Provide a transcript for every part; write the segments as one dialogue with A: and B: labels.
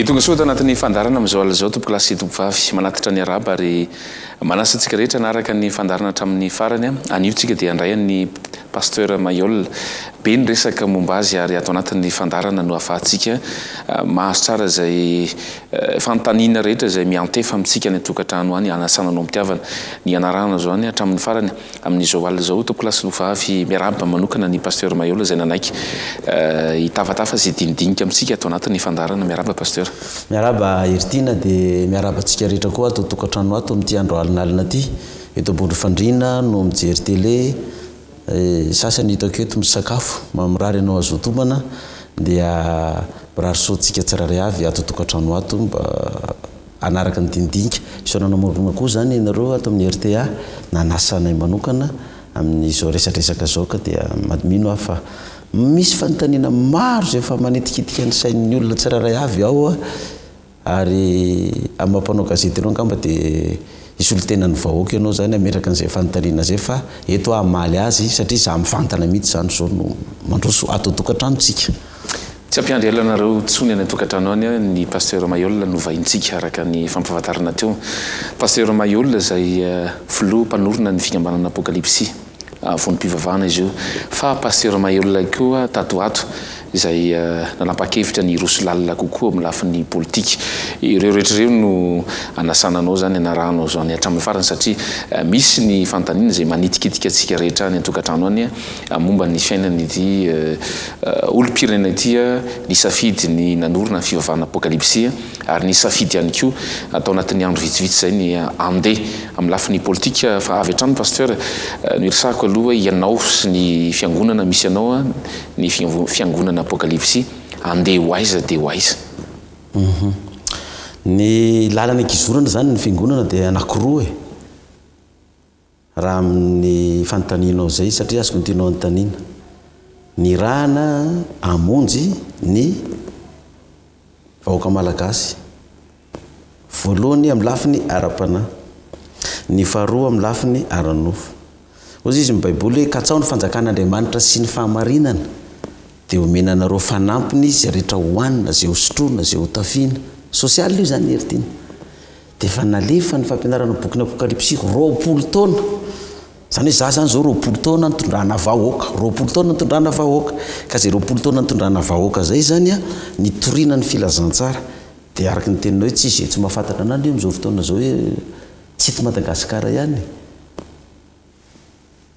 A: tonga soa tao anatin'ny fandarana amin'izao alazao tompo lasy tompovavy manatitra ny araba ary manasantsika rehetra naraka ny fandarana hatramin'ny farany aniotsika dia andray ny pasteur Mayol be ny resaka momba azy ary ato anatin'ny fandarana no afahantsika mahazo tsara izay fanontaniana rehetra izay miantefa amintsika ny tokantrano any anasana no mitiavana ny anarana zao any hatramin'ny farany amin'izao alazao tompo lasy tompovavy miaraba manokana ny pasteur Mayol izay nanaiky hitavatafa izay dinidinika amintsika ato anatin'ny fandarana miaraba pasteur.
B: Miaraba Ertina dia miaraba antsika rehetra koa ato tokantrano ato amin'ity andro alinalina ity eto ambony fandriana no mijery télé sasany hitako eto misakafo mamirary ianao azo tomana dia mirary soantsika tsirairay avy ato tokantrano ato mba anaraka ny dinidinika isona namorona koa zany ianareo ato amin'ny RTA nanasanay manokana amin'izao resadresaka zao ka dia mino aho fa misy fanontaniana maro zay efa manetikitika ny sain'ny olona tsirairay avy ao ary amin'ny mampanao gazety ianao angamba dia isy olo tena ny vahoaka ianao zany ameraka an'izay fanontaniana zay fa eto amaly azy satria za mifantana mihitsy zany zao no mandroso ato tokantranotsika.
A: Tsy ampiandry elanareo tsony any tokantrano any ny pasteur Mayol no vahintsika araka ny fampahafantarana teo. Pasteur Mayol izay filoha mpanorona ny fikambanana apokalipsy vony mpivavahana izy io fa pasteur Mayol koa tatoato izay nanapa-kevitra ny roso lalina kokoa amin'ny lafin'ny politika. Ireo rehetrareo no anasananao zany anaranao zao any hatramin'ny farany satria misy ny fanontaniana izay manitikitika antsika rehetra any tokantrano any momba ny fiainan'ity olom-pirenena ity ny safidy ny nanorona ny fivavahana apokalipsia ary ny safidy ihany koa atao anatin'ny andro vitsivitsy zay ny andeha amin'ny lafin'ny politika fa avy hatrany pasteur no iresahako aloha ianao sy ny fiangonana misy ianao ny fiangonana apokalipsy andeha ho aiza dia ho aiza.
B: Ny lalana gizorana zany ny fiangonana dia anankiroa raha amin'ny fanontanianao zay satria azoko ny tianao anontaniana ny rahana amonjy ny vahoaka malagasy voalohany amin'ny lafiny ara-panahy ny faharoa amin'ny lafiny ara-nofo ozy izy mibaiboly hoe katsao ny fanjakan'Andriamanitra sy ny fahamarinana dia omenanareo fanampiny zay rehetra hohanina zay ho sotroina zay ho tafiana sosialy io zany Ertina dia efa nalefa ny fampianarana boky ny apokalipsy 20 taona zany hoe za zany zao 20 taona nitondrana vahoaka 20 taona nitondrana vahoaka ka zay 20 taona nitondrana vahoaka zay zany nitoriana ny filazantsara dia araka ny teninao hoe tsisy tsy mahafantatra anandro io amin'izao fotoana zao hoe tsy eto Madagasikara ihany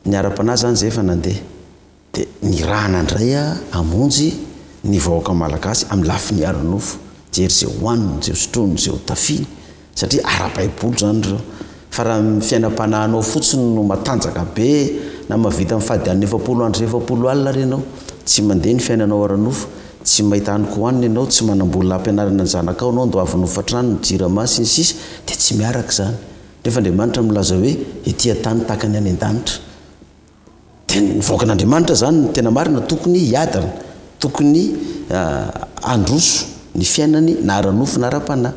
B: ny ara-panahy zany zay efa nandeha dia ny rahana indray amonjy ny vahoaka malagasy amin'ny lafiny ara-nofo jery zay hohaniny zay sotroiny zay ho tafiany satria ara-baiboly zany reo fa raha fiainam-panahinao fotsiny no matanjaka be na mavita mifady any 70 andro 70 alina renao tsy mandeha ny fiainanao ara-nofo tsy mahita hany hohaniny ianao tsy manambola ampianarana ny zanakao anao ndo avy nofatrano ny jirama sy ny sisy dia tsy miaraka zany nefa Andriamanitra milaza hoe etỳ tany tahaka ny any an-danitra dia ny vahoakan'Andriamanitra zany ny tena marina tokony hiadana tokony androso ny fiainany na ara-nofo na ara-panahy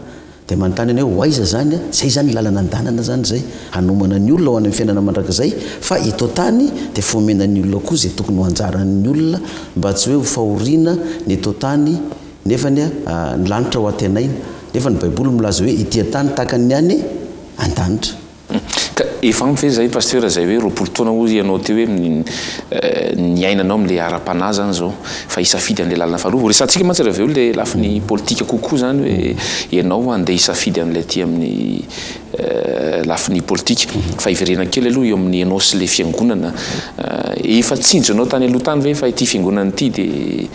B: dia manontany anao ho aiza zany zay zany lalana andanana zany zay hanomana ny olona ho any amin'ny fiainana mandrakizay fa eto tany dia fomena ny olona koa zay tokony ho anjaran'ny olona mba tsy hoe ho fahoriana ny eto tany nefa ny lanitra ho atenaina nefa ny baiboly milaza hoe etỳ tany tahaka ny any an-danitra.
A: Ka efa mifehy zay pasteur zay hoe 20 taona ozy ianao teo hoe ny ainanao amin'ilay ara-panahy zany zao fa hisafidy an'ilay lalana faharoa resantsika mantsy raha aveo ilay lafin'ny politika kokoa zany hoe ianao andeha hisafidy an'ilay aty amin'ny lafin'ny politika fa iverena kely aloha eo amin'ny ianao sy ilay fiangonana efa tsinjonao tany aloha tany ve fa ity fiangonana ity dia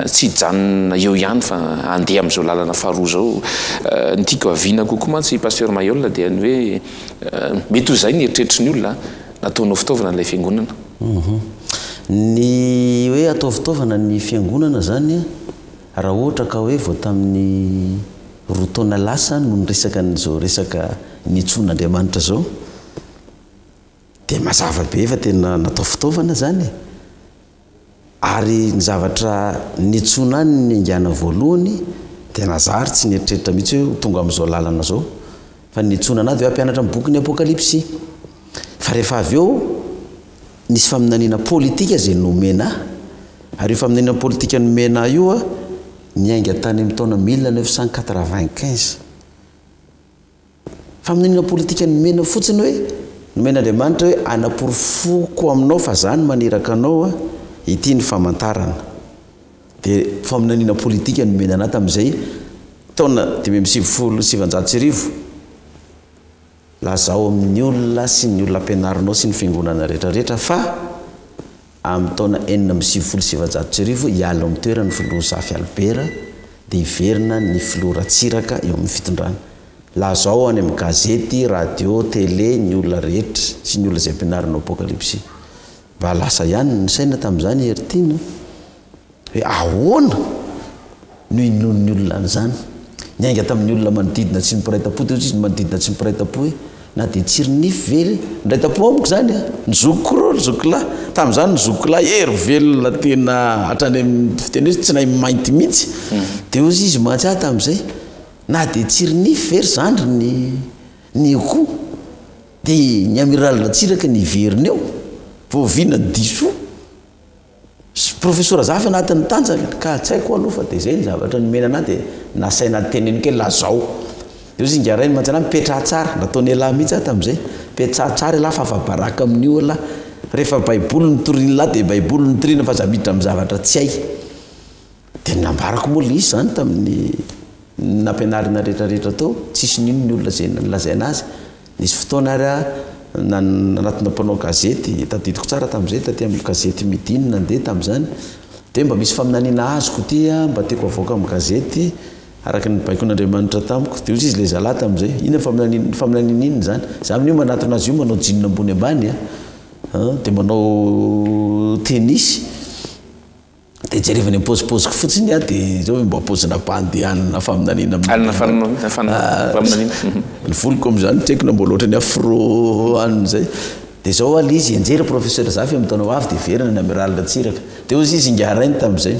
A: tsy hijanona eo ihany fa andeha amin'izao lalana faharoa zao ny tiako aviana kokoa mantsy pasteur Mayol dia ny hoe mety ho zay ny eritreritry ny olona nataonao fitaovana n'ilay fiangonana.
B: Ny hoe atao fitaovana ny fiangonana zany raha ohatra ka hoe vao tamin'ny 2 taona lasa no ny resaka n'izao resaka nitson'Andriamanitra zao dia mazava be efa tena natao fitaovana zany ary ny zavatra nitsona any ny angana voalohany dia nazary tsy nieritreritra mihitsy hoe tonga amin'izao lalana zao fa nitsona anazy hoe ampianatra amin'ny boky ny apokalipsy fa rehefa avy eo nisy faminaniana politika zay nomena ary io faminaniana politika nomena io niainga tany amin'ny taona 1995 fa amin'n'ina politika nomena fotsiny hoe nomen'Andriamanitra hoe anaporofoko aminao fa zany maneraka anao ity ny famantarana dia faminanina politika nomena anahy tamin'izay taona 1970 lazao amin'ny olona sy ny olona ampianarinao sy ny fiangonana rehetrarehetra fa amin'ny taona 1970 hiala amin'ny toerana ny filoha Zafy Albert dia hiverina ny filoha Ratsiraka eo amin'ny fitondrana. Lazao any amin'ny gazety, radio, télé ny olona rehetra sy ny olona izay ampianarinao apokalypsy. Mba lasa ihany ny saina tamin'izany heritiana hoe ahoana no inon'ny olona an'izany. Niainga tamin'ny olona manodidina tsy mipiraita-po dia izy manodidina tsy mipiraita-po hoe na dia tsironify vely miraita-po amiko zany ny zokorô zokolahy tamin'izany ny zokolahy hery velona tena hatrany amin'ny fiteny tsy nahay mainty mihitsy dia ozy izy mantsy tamin'izay na dia tsironify very zandry ny koa dia ny amiral Ratsiraka ny veriny eo voaviana ny diso professeur Zafy anatin'ny tanjaka ka tsy haiko aloha fa dia izay ny zavatra nomena anahy dia nasaina teneny kely lazao dia ozy ingarainy mantsy anahy mipetraha tsara nataony elahy mihitsy tamin'izay mipetraha tsara elahy fa afabaraka amin'io elahy rehefa baiboly notoriana lahy dia baiboly notoriana fa zamiditra amin'ny zavatra tsy hay dia nambarako moa le izy zany tamin'ny nampianarina rehetrarehetra tao tsisy nino ny olona zay nalazay anazy nisy fotoana ary anatina mpanao gazety tadidiko tsara tamin'izay taty amin'ny gazety Midi no nandeha tamin'izany dia mba misy faminaniana azoko ty mba tiako avoaka amin'ny gazety araka ny baikon'Andriamanitra tamiko dia ozy izy le zalahy tamin'izay ina faminaniana iny zany za amin'io manatona azy io manao jean ambony ambany dia manao tennis dia jerevany ampozimpoziko fotsiny dia zao mba pozina mpandehanana faminaniana ny voloko am'izany tsy haiko na mbola ohatrany afro an'izay dia zao ali izy enjery professeur Zafy amin'ny taona avy dia verina ny amiral Ratsiraka dia ozy izy ingarainy tamin'izay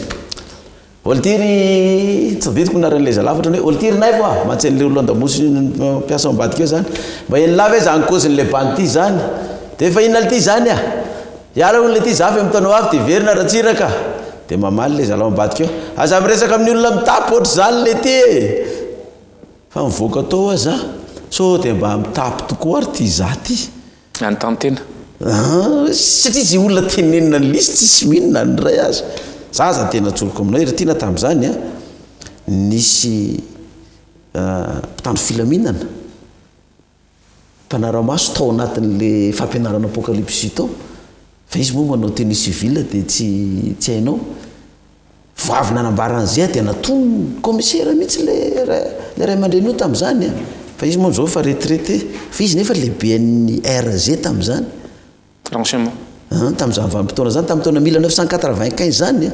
B: oltiry tsy ditiko naran'ilay zalavatra hoe oltiry nay fa mantsy an'ilay olo andamosy mpiasa ambadika eo zany mba enilava hoe zany causen'ilay banty zany dia efa inona ty zany hiala olona ty Zafy amin'ny taona avy dia verina Ratsiraka dia mamaly le zalahy ambadika eo aza miresaka amin'ny olona mitapy ohatry zany le ty fa mivoaka tao aza so dia mba mitapy tokoa ary ty za ty
A: anytantena
B: satria izy olona tenenina ny lisy tsisy minona ny ray azy zaza tena tsoloko aminao heritiana tamin'izany nisy mpitandro filaminana mpanaramaso tao anatin'le fampianarana apokalypsy tao fa izy moa manao tennis civil dia tsy hainao voavy nanambaran'izay dia natony commissaire mihitsy le ray aman-dreny io tamin'izany fa izy moa zao fa retraité fa izy nefa lehiben'ny RG tamin'izany
A: renseignement
B: tamin'izany vanim-potoana zany tamin'ny taona 1995 zany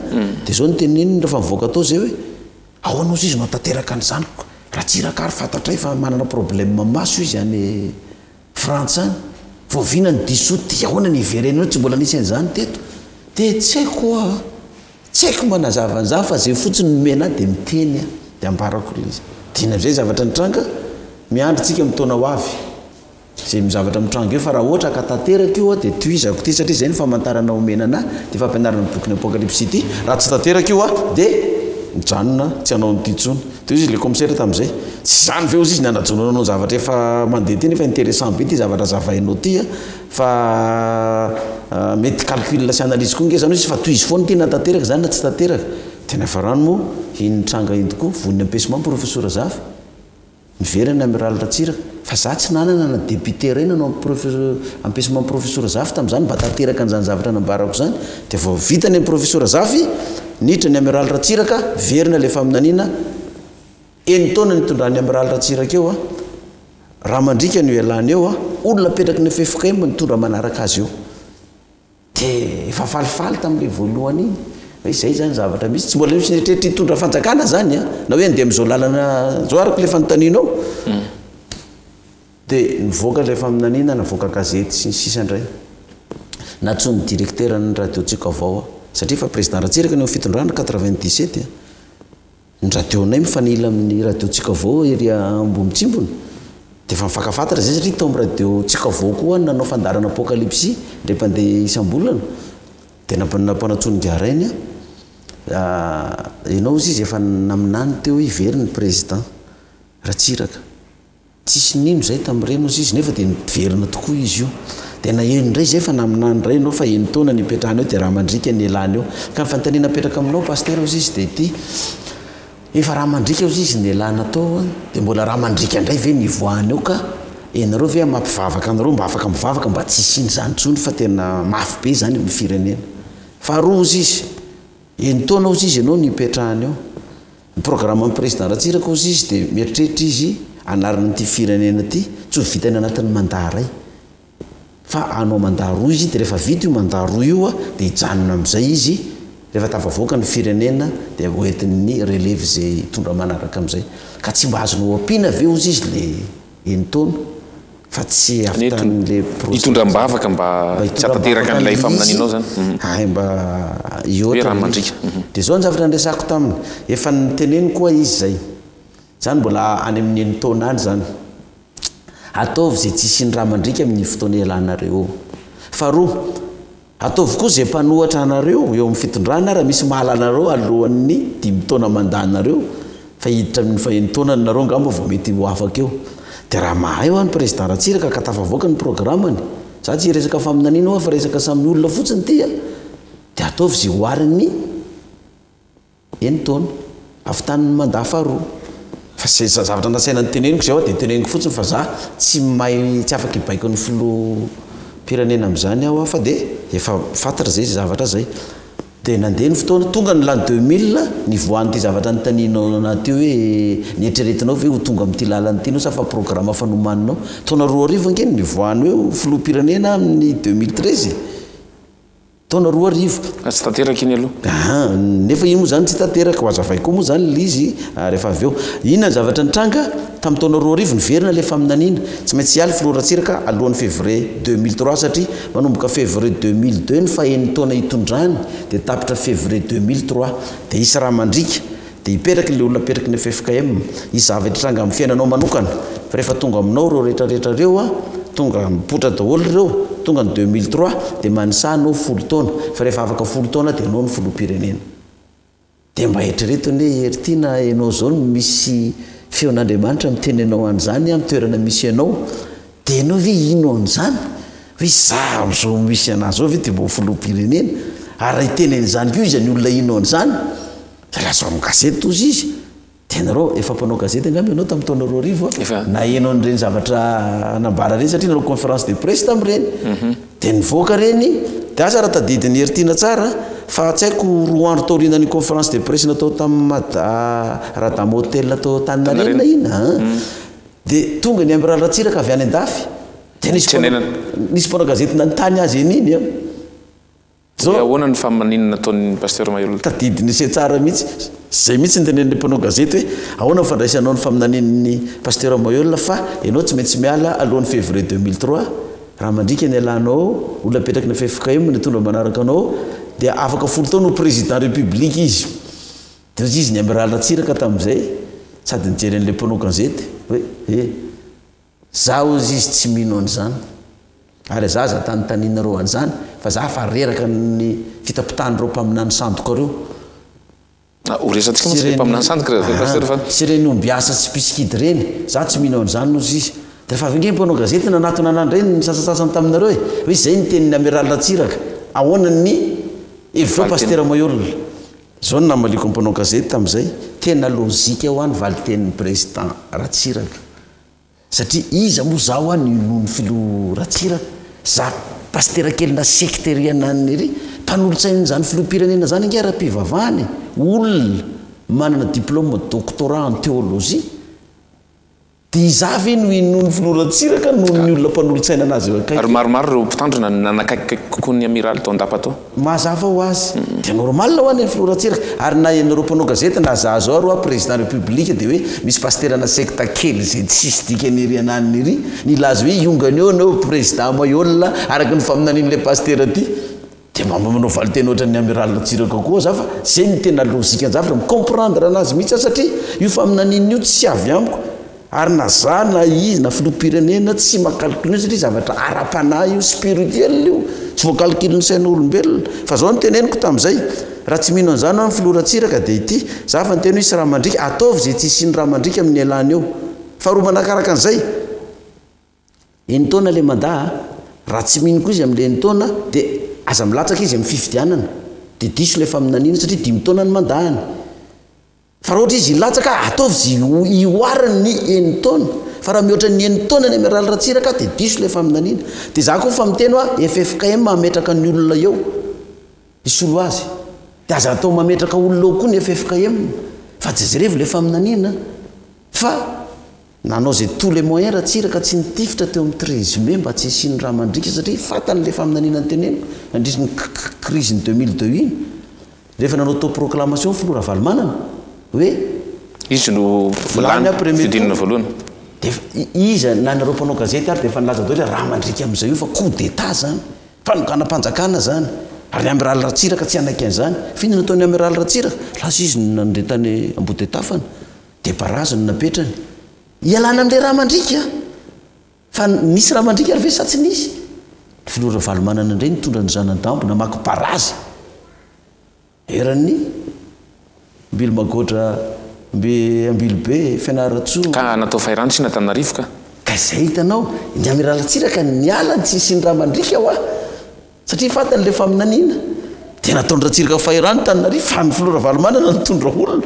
B: dia zao nyteneniny rehefa mivoaka tao zay hoe ahoana ozy izy no tanteraka an'izany Ratsiraka ary fantatray fa manana problème maso izy any Frantsa any voaviana ny disoty ahoana ny iverenao tsy mbola nisy an'izany teto dia tsy haiko manazava an'izany fa zay fotsiny nomena dia miteny dia ambarako le izy dina am'izay zavatra nitranga miandrotsika mitaona ho avy zay mizavatra mitranga eo fa raha ohatra ka tanteraka io dia toizako ty satria zay ny famantarana omena anahy dia fampianarana ny boky ny apokalypsy ity raha tsy tanteraka io dia mijanona tsy hanao nyty tsony dia izy le commissaire tamin'izay tsy zany ve ozy izy nanajonanao zavatra efa mandeha ty nefa intéressant be ty zavatra zavainao ty fa mety calcul sy analyse koa nge zany izy fa toy izy foana ty na tanteraka zany na tsy tanteraka tena fa rano moa initranga iny tokoa voniny ampesement professeur Zafy miverina amiral Ratsiraka fa za tsy nanana na député ray nanao ampesement professeur Zafy tamin'izany mba tanteraka an'izany zavatra nambarako zany dia vao vitany amin'ny professeur Zafy niditra ny amiral Ratsiraka verina le faminaniana eny taona nitondrany amiral Ratsiraka eo raha mandrika ny ialany eo olona petraky ny fefokaimba nitondra manaraka azy eo dia efa falifaly tamin'ilay voalohany iny hoe izay zany zavatra misy tsy mbola misy netretra hitondra fanjakana zany na hoe andeha am'izao lalana zao araka le fanontanianao dia nivoaka le faminaniana navoaka gazety sy ny sisandray natsony directeur ny radio tsika avao satria fa président Ratsiraka ny fitondrana 97 ny radionay mifanila amin'ny radio tsika avao ery Ambomitsingona dia efa mifakafantatra zay satria tao amin'ny radio tsika avao koa nanao fandarana apokalypsy ndray mpandeha isam-bolana dia nampanatsony garainy ianao izy izy efa naminany teo iveriny président Ratsiraka tsisy nino zay tamin'ireny izy izy nefa dia niverina tokoa izy io dia na eny indray zay efa naminany ray ianao fa eny taona ny ipetrahana eo dia raha mandrika ny elany eo ka ny fanontaniana apetraka aminao paster izy izy dia ity efa raha mandrika izy izy ny elana tao dia mbola raha mandrika indray ve nivoahany eo ka enareo ve mampivavaka anareo mba afaka mivavaka mba tsisy iny zany tsony fa tena mafy be zany amin'ny firenena faharoa izy izy eny taona izy izy ianao nipetrahany eo ny programme amin'ny président Ratsiraka izy izy dia mieritreritra izy anarana n'ity firenena ity tsy ho vitany anatin'ny mandat ray fa anao mandat roa izy dia rehefa vita io mandat roa io dia hijanona amin'izay izy rehefa tafavoaka ny firenena dia hoentin'ny relève zay tondra manaraka amin'izay ka tsy mba azonao ampiana ve izy izy le eny taona fa tsy afitan'le
A: itondram-bavaka mba tsy atateraka an'ilay faminaninao zany
B: ay mba iôtra dia zao ny zavatra andresako taminy efa niteneny koa izy zay zany mbola any amin'ny eny taona any zany ataovy zay tsisy ny raha mandrika amin'ny fotoana ilanareo faharoa ataovy koa zay mpanohatra anareo eo amin'ny fitondrana raha misy mahalanareo alohan'ny 5 taona mandanareo fa hiditra amin'ny fa eny taona nareo ngamba vao mety ho afaka eo dia raha mahay ho any président Ratsiraka ka tafavoaka ny programmany za tsy resaka faminaniana fa resaka samy olona fotsiny tia dia ataovy zay hoariny eny taona afitan'ny mandat faharoa fa zay zavatra nasaina ny teneniko zay dia teneniko fotsiny fa za tsy mahay tsy afaka hibaiko ny filoham-pirenena amin'izany aho fa dia efa fantatra zay zavatra zay dia nandeha ny fotoana tonga ny l'an 2000 nivoan'ity zavatra nytaninao anaty hoe nietreretinao ve ho tonga amin'ity lalanyity nao sa fa programme fanomaninao taona 2 arivo ankeny nivoany hoe filoham-pirenena amin'ny 2013 taona 2 arivo
A: tsy tanteraka iny aloha
B: nefa iny moa zany tsy tanteraka ho azavay koa moa zany lizy rehefa avy eo inona ny zavatra nitranga tamin'ny taona 2 arivo niverina le faminaniana tsy maintsy hialy filoha Ratsiraka alohan'ny février 2003 satria manomboka février 2002 ny faheny taona hitondrany dia tapitra février 2003 dia isy raha mandrika dia hipetraky le olona petraky ny FFKM isy zavatra tranga amin'ny fiainanao manokana fa rehefa tonga aminao reo rehetrarehetra reo tonga mipotra daholo reo tonga ny 2003 dia manisanao 10 taona fa rehefa afaka 10 taona dia anao ny filoham-pirenena dia mba eritreretiny hoe eritiana ianao zao no misy feon'Andriamanitra mitenenao an'izany amin'ny toerana misy ianao dia ianao ve ino an'izany hoe za zao misy anazy zao ve dia mba filoham-pirenena ary itenen'izany koa izy any olona ino an'izany dia lazao amin'ny gazety tozy izy dia nareo efa mpanao gazety angamba ianao tamin'ny taona 2 arivo na ianao n'ireny zavatra nambara reny satria nanao conférence de presse tamin'ireny dia nivoaka reny dia aza raha tadidiny eritiana tsara fa tsy haiko 2 andro taorianany conférence de presse natao tamin'ny Radam Hotel atao Taninarenina ina dia tonga ny Amiral Ratsiraka avy any an-dafy dia nisy mpanao gazety nanontany azy eniny
A: ahoana ny famaninana nataon'ny pasteur Mayol
B: tadidiny se tsara mihitsy zay mihitsy nitenen'ny mpanao gazety hoe ahoana fandraisanao ny faminanin'ny pasteur Mayol fa ianao tsy maintsy miala alohan'ny février 2003 raha mandrika ny alanao olona petraky ny FFKM ny tondra manaraka anao dia afaka 10 taona ho président république izy dia izy ny Amiral Ratsiraka tamin'izay sady nijeren'le mpanao gazety hoe zaho izy izy tsy mino an'izany ary zaza tanytaninareo an'izany fa za fa reraka ny fitapitanyireo mpaminany sandoka reo
A: ho resantsika moa mpaminany sandoka pasteur fa
B: sy reny ombiasa tsy piskidy reny za tsy mino an'izany nozy izy dia rehefa avy nge mpanao gazety nanatona anandreny ny sasasasany taminareo hoe zay ny tenin'ny Amiral Ratsiraka ahoana ny evitra pasteur Mayol zao ny namaliko mpanao gazety tamin'izay tena lozika ho any valitenin'ny président Ratsiraka satria iza moa zaho any nohony filoha Ratsiraka za pasteur kelina secteriana ry mpanolotsainy zany filoham-pirenena zany ange ara-pivavahany olona manana diplôme doctorat en théologie dia izavy no inony filoha Ratsiraka noho ny olona mpanolotsaina anazy eo
A: ary maromaro reo mpitandrina nanakaiky kokoa ny amiral tao andapa tao
B: mazava ho azy dia normal ho any filoha Ratsiraka ary na ianareo mpanao gazety na za zao aro président république dia hoe misy pasterana secta kely zay tsisy dikany ery ananiny ry nilaza hoe iongany eo anao président Mayol araka ny faminanin'le pasteur aty dia mamba manao valiteny ohatran'ny Amiral Ratsiraka koa za fa zay ny tena lozika an-javatra micomprendre anazy mihitsy satria io faminanin'io tsy avy amiko ary na za na izy na filoham-pirenena tsy makalkile satria zavatra ara-panahy io spirituel io tsy voakalkile ny sain'olombelona fa zao ny teneniko tamin'izay raha tsy mino an'izany ny filoratsiraka dia ity za fa nyteny hisy raha mandrika ataovy zay tsy sy ny raha mandrika amin'ny alany eo fa roa manakaraka an'izay enitaona le mandaa raha tsy mino koa izy amin'le enitaona dia aza milatsaka izy amin'ny fifidianana dia diso le faminaniana satria 5 taona ny mandahany fa raha ohatra izy ilatsaka ataovy zy ioarany ny enitaona fa raha mihoatra ny enitaona ny ami'y raliratsiraka dia diso le faminaniana dia za koa fa miteny hoe FFKM mametraka ny olona eo isolo azy dia aza atao mametraka olona eo koa ny FFKM fa jezerevo le faminaniana fa nanao zay tous les moyens ratsiraka tsy nitifitra teo amin'ny 13 mai mba tsy isiany raha mandrika satria fatany le faminaniana ny teneno nandrisy ny crise ny 2002 iny rehefa nanao tao proclamation filora valomanana hoe
A: izy no volany fidinina voalohany
B: dia iza na nareo mpanao gazety ary dia efa nilaza daholo hoe raha mandrika amin'izay io fa coup d'état zany fanokana-panjakana zany ary amin'ny raliratsiraka tsy anaky an'izany finy nataony amin'ny raliratsiraka lasa izy nandeha tany ambodetafana dia parazony napetrany ialana amin'le raha mandrika fa nisy raha mandrika ary ve sa tsy nisy filora valomanana indray nitondra ny zanadambo namaky parazy eran'ny mbily magoatra ambily be fianaratsoa
A: ka natao fairano sy natanarivoka
B: ka zay hitanao ny amin'ny ralatsiraka nialany tsy isiny raha mandrika ho satria fatany le faminaniana dia nataony ratsiraka fairano tanynarivo fa ny filora valomanana nitondra olona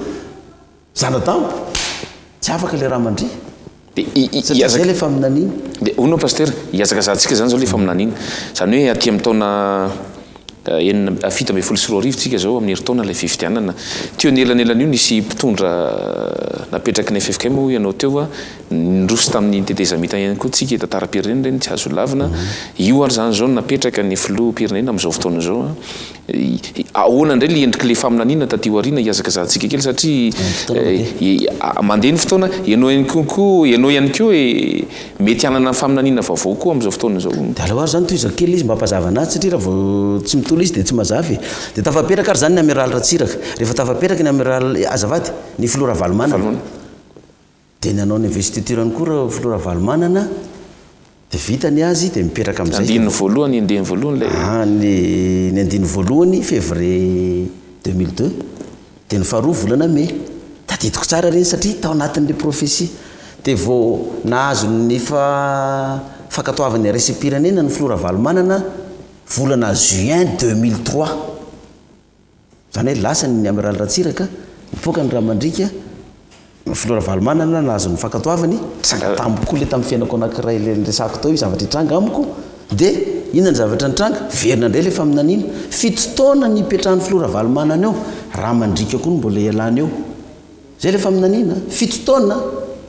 B: zanadambo tsy afaka le raha mandria dia zay le faminaniana
A: dia onao paster hiazaka zantsika zany zao le faminaniana zany hoe aty amin'ny taona enina fito amby folo sy roa arivo tsika zao amin'ny herintaona ilay fifidianana teo nelanelana io nisy mpitondra napetraky ny FFKM ianao teo a nirosy tamin'ny tetezamita ihany koa tsika tantara-pirenena reny tsy azo lavina io ary zany zao napetraka ny filoha-pirenena amin'izao fotoana zao ahoana indray le endriky le faminaniana taty aoriana hiazaka zantsika kely satria mandeha ny fotoana ianao ihany kokoa ianao ihany koa hoe mety hanana ny faminaniana vaovao koa amin'izao fotoana zao
B: dia aleo ary zany toizako kely izy mba hampazava anazy satria raha vao tsy mitolo izy dia tsy mazavy dia tafapetraka ary zany ny amiral ratsiraka rehefa tafapetraka ny amiral azavady ny filora valomanana dia nanao ny investiturany koa raha filora valomanana dia vitany azy dia mipetraka amin'izay
A: andininy voalohany andehany voalohany lay
B: ny andiny voalohany février 2002 dia ny faharoa volana mai tadidiko tsara reny satria tao anatin'le profesia dia vao nahazo ny fakatoavany resy-pirenena ny filora valomanana volana juin 2003 zany hoe lasany ny amiral ratsiraka nipoaka ny raha mandrika filora valomanana nahazo ny fakatoavany tambokoa le tamin'ny fiainako anankiray le resako tao io zavatra hitranga amiko dia inona ny zavatra nitranga verina indray le faminaniana 7 taona ny ipetrahan'ny filora valomanana eo raha mandrika koa no mbola ialana eo zay le faminaniana 7 taona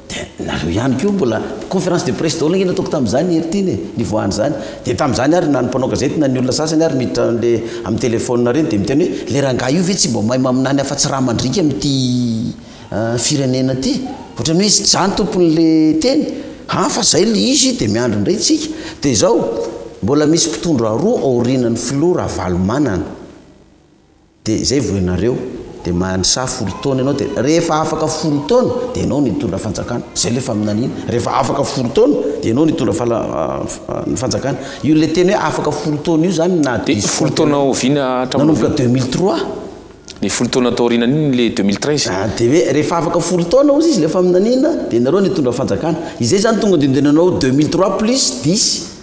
B: dia nareo ihany koa mbola conférence de presse daholo ngena ataoko tamin'izany heritiny ny voany zany dia tamin'izany ary na ny mpanao gazety na ny olona sasany ary miditra le amin'ny téléphone reny dia miteny hoe le rangaha io ve tsy mba mahay maminany afa-tsy raha mandrika amin'ity firenena ty ohatrany hoe izy zany tompon'le teny fa zay le izy dia miandro indray tsika dia zao mbola misy mpitondra roa aorinan'ny filora valomanana dia zay voenareo dia manisa 10 taona ianao dia rehefa afaka 10 taona dia ianao nitondra fanjakana zay le faminaniana rehefa afaka 10 taona dia ianao nitondra ny fanjakana io le teny hoe afaka 10 taona io zany na
A: dia 10 taona oviana
B: nanomboka 2003
A: ny 10 taona taorinan'iny le 2013
B: dia hoe rehefa afaka 10 taona ozy izy le faminaniana dia nareo nitondra fanjakana izay zany tonga dindenanao 2003 plus 10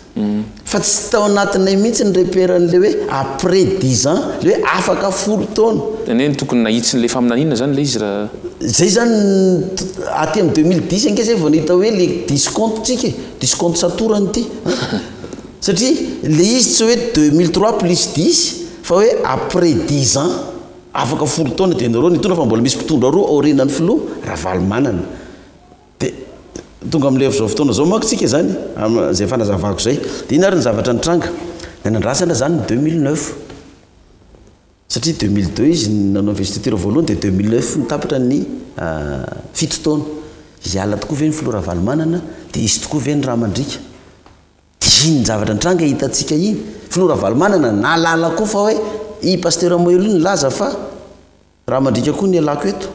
B: fa tsy tao anatinay mihitsy ny repéran'le hoe après 10 ans le hoe afaka 10 taona
A: tany hoe tokony nahitsiny le faminaniana zany le izy raha
B: zay zany aty amin'ny 2010 anke zay vao nahita hoe le discompte tsika discompte satorany ity satria le izy tsy hoe 2003 plus 10 fa hoe après 10 ans afaka 10 taona dia nareo nitondra fa mbola misy mpitondra roa aorinan'ny filoha raha valomanana dia tonga amin'le zao fotoana zao manko tsika zany zay fanazavako zay dia ina ary ny zavatra nitranga dia nandrasana zany 2009 satria 2002 izy nanao investiture voalohany dia 2009 nitapitra ny 7 taona iala tokoa ve ny filora valomanana dia izy tokoa ve ny raha mandrika dia iny ny zavatra nitranga hitatsika iny filora valomanana nalala koa fa hoe i pasteur Moyoli iny laza fa raha mandrika koa ny alako eto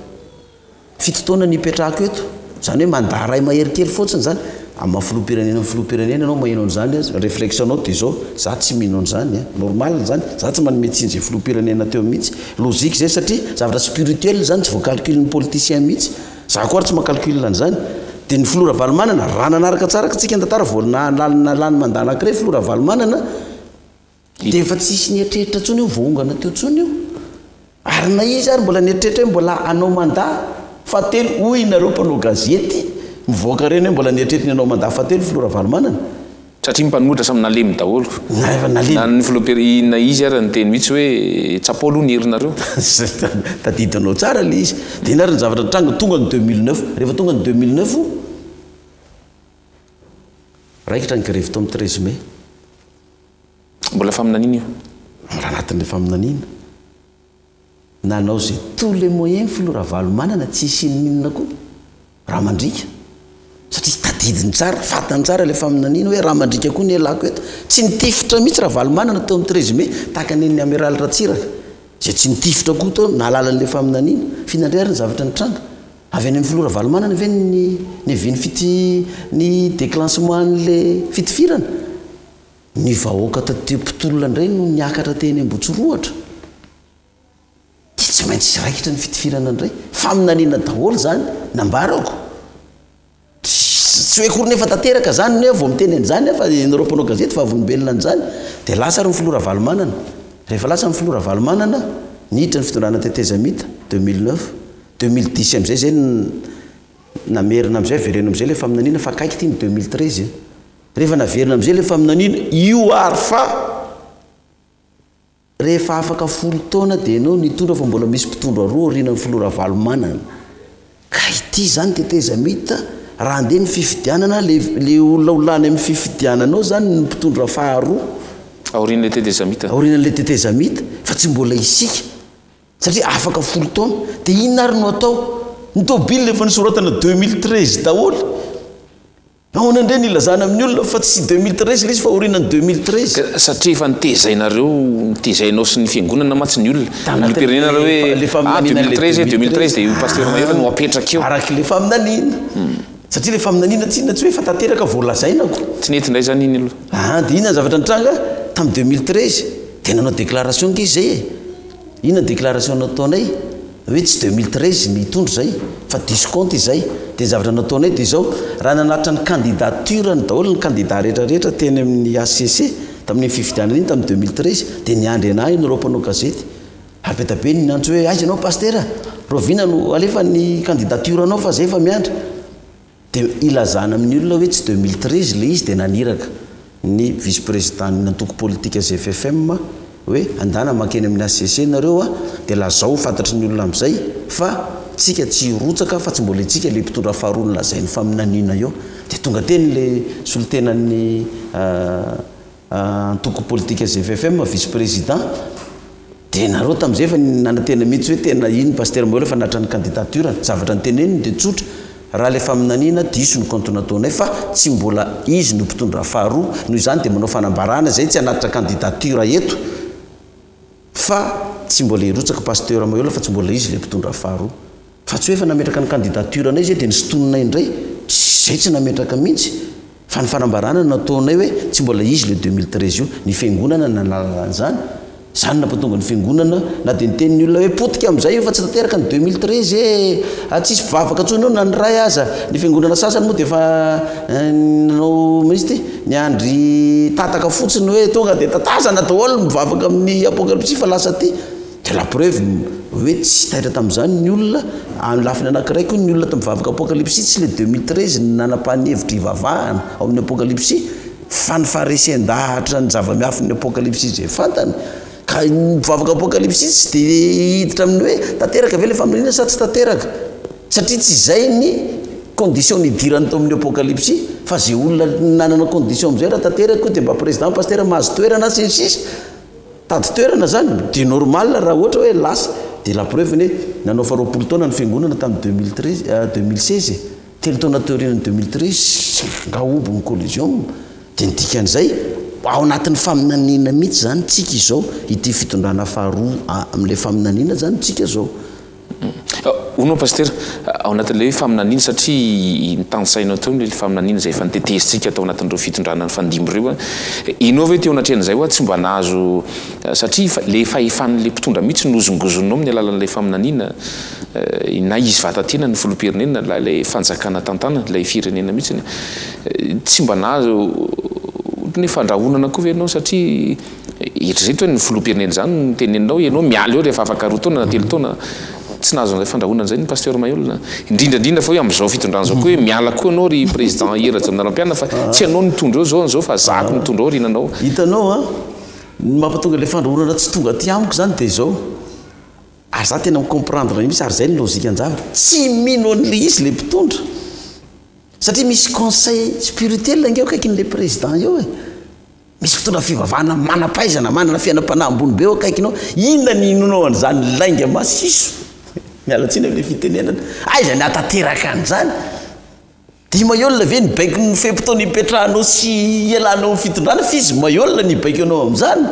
B: 7 taona ny ipetrahako eto zany hoe mandaha ray maherikely fotsiny zany amin'ny filopirenena filopirenena anao maheno an'izany réflexionnao dia zao za tsy mino an'izany normal zany za tsy manome tsinjy filopirenena teo mihitsy logika zay satria zavatra spirituel zany tsy voacalculny politicien mihitsy za koa ary tsy macalcule an'izany dia ny filora valomanana raha nanaraka tsara ka tsika an-tantara voanalana lany mandana ankiray filora valomanana dia efa tsisy nietreritra ntsony io voongana teo ntsony io ary na izy ary mbola nietreritra hoe mbola anao mandaa fatelo hoy nareo mpanao gazety mivoaka reny hoe mbola nietreritra ny anao mandaa fatelo filora valomanana
A: satria mimpanombotra samy nalemy daholo na ny filoperinina izy ary ny teny mihitsy hoe tsapolo ny herinareo
B: tadidinao tsara le izy dia inary ny zavatra tranga tonga ny 2009 rehefa tonga ny 2009 raikitra ny grève tao amin'ny 13 mai
A: mbola faminanina io
B: raha anatin'le faminanina nanao zay tous les moyens filora valomanana tsy isininina koa raha mandrika satria tadidiny tsara fatany tsara le faminanina hoe raha mandrika koa ny elako eto tsy nitifitra mihitsy raha valomanana teo amin'ny 13 mai tahaka neny amiral ratsiraka zay tsy nitifitra koa tao na alalan'le faminanina finandray ary ny zavatra ny tranga avy any amin'ny filora valomanana ve ny viny ny déclenchement n'le fitifirana ny vahoaka tateo mpitolona indray no niakatra teny ambotsyroatra dia tsy maintsy sy raikitra ny fitifirana indray faminanina daholo zany nambarako tsy hoe kory nefa tanteraka zany ny vao miteny an'izany fa nareo mpanao gazety fa avolombelona an'izany dia lasa ary ny filora valomanana rehefa lasa ny filora valomanana niditra ny fitondrana tetezamita 2009 2010 am'izay zay namerina am'izay verena am'izay le faminanina fa kaiky ty ny 2013 rehefa naverina am'izay le faminanina io ary fa rehefa afaka folo taona dia ianao nitondra fa mbola misy mpitondro aroa orina ny filora valomanana ka ity zany tetezamita raha andeha ny fifidianana le olona olany amin'ny fifidiananao zany ny mpitondra faharoa
A: aorin'le tetezamita
B: aorinan'le tetezamita fa tsy mbola isika satria afaka folo taona dia inona ary no atao ny tobily efa nisoratana 2013 daholo ahoana indray ny ilazana amin'ny olona fa tsy 2013 le izy fa orinany 2013
A: satria efa nitezainareo nitezainao sy ny fiangonana matsy ny olona nypirenenareo hoe 2013 dia pasteur mahefa no apetraka eo
B: araky le faminanina satria le faminanina tsy inona tsy hoe efa tanteraka voalazainako
A: tsy nety indray zany iny aloha
B: dia inona ny zavatra nitranga tamin'ny 2013 dia nanao déclaration nge izay inona ny déclaration nataonay hoe tsy 2013 mitondro zay fa discompte izay dia zavatra nataonay dia izao raha nanatitra ny candidature ny daholo ny candidat rehetrarehetra teny amin'ny ACC tamin'ny fifidianana iny tamin'ny 2013 dia niandry anahy io nareo mpanao gazety apetabe ny nantso hoe aiza anao paster rovina no alefa ny candidature anao fa zay fa miandry dia ilazana amin'ny olona hoe tsy 2013 le izy dia naniraka ny vice président nantoko politika ZFFM hoe andana makeny amin'ny ACC nareo dia lazao fantatry ny olona amin'izay fa tsika tsy rotsaka fa tsy mbola itsika le mpitondra faharoa ny lazay ny faminanina eo dia tonga teny le solotenan'ny antoko politika ZFFM vice président dia nareo tamin'izay fa nanantena mihitsy hoe tena iny pasteur moelo fa natra ny candidature zavatra ny teneniny dia tsotra raha le faminanina diso ny compte nataonay fa tsy mbola izy no mpitondra faharoa noho izany dia manao fanambarana zay tsy hanatitra candidature eto fa tsy mbola irotsaka pasteur maheola fa tsy mbola izy le mpitondra faharoa fa tsy hoe efa nametraka ny candidature anay zay dia nysotononay indray zay tsy nametraka mihitsy fa ny fanambarana nataonay hoe tsy mbola izy le 2013 io ny fiangonana nanalan'izany zany nampatonga ny fiangonana na dia niteniny olona hoe potika amin'izay io fa tsy tanteraka ny 2013 tsisy vavaka ntsony eo na ny ray aza ny fiangonana sasany moa dia efa nanao misy ty niandry tataka fotsiny hoe tonga dia tatazana daholo mivavaka amin'ny apocalypsie fa lasa ty dia la preuve hoe tsy taitra tamin'izany ny olona amin'ny lafiny anankiray koa ny olona tamivavaka apocalypsie tsy le 2013 nanapahanyhevitra ivavahana ao amin'ny apocalypsie fa ny faharesen-dahatra ny zava-miafin'ny apocalypsie zay fantany ka mivavaka apocalypsie tsy dia hiditra amin'ny hoe tanteraka ve le faminanina sa tsy tanteraka satria tsy izay ny condition nidirany tao amin'ny apocalypsie fa zay olona nanana condition am'izay raha tanteraka koa dia mba président pasteur mahazo toerana sensisy tady toerana zany dia normal raha ohatra hoe lasa dia la preuve ny nanao faroapolo taona ny fiangonana tamin'ny 2016 telo taona teorinany 2013 nga obo ny collision dia nidikan'izay ao anatin'ny faminanina mihitsy zany tsika izao ity fitondrana faharoa amin'ilay faminanina zany tsika zao
A: onao pasteur ao anatin'le hoe faminaniana satria nytanysainao teo le faminaniana zay efa nitetezitsika atao anatin'ireo fitondrana ny fandimby ireo inao ve teo anatrehan'izay hoa tsy mba nahazo satria le fahefan'le mpitondra mihitsy nozongozonao amin'ny alalan'ilay faminaniana na izy vatatena ny filoham-pirenena lay fanjakana tantana lay firenena mihitsy tsy mba nahazo ny fandrahonana koa ve ianao satria eritreretra hoe ny filoham-pirenena zany nyteneninao ianao miala eo rehefa afaka roa taona na telo taona tsy nahazo an'izay fandrahonana zay ny pasteur Mahiolina indrindrandrindra fa hoe amin'izao fitondrana zao koa hoe miala koa anao ry président Hiraja Naram-pianina fa tsy anao nitondra eo zao fa zako nitondra eo rinanao
B: hitanao a mampatonga le fandrahonana tsy tonga aty amiko zany dia zao ary za tena micomprendre misy ary zay ny lozika ny-javatra tsy mino an'le izy le mpitondra satria misy conseil spirituel angeo akaikin'le président eo misy fitondra fivavahana manam-pahaizana manana fiainam-panahy ambony be eo akaikinao inona ny inonao an'izany lainga masiso mialatsiny am'le fitenenana aiza ny atateraka an'izany dia Mahiolina ve nibaiko ny fe-potoana ipetrahanao sy ialanao fitondrana fizy Mahiolina nibaiko anao amin'izany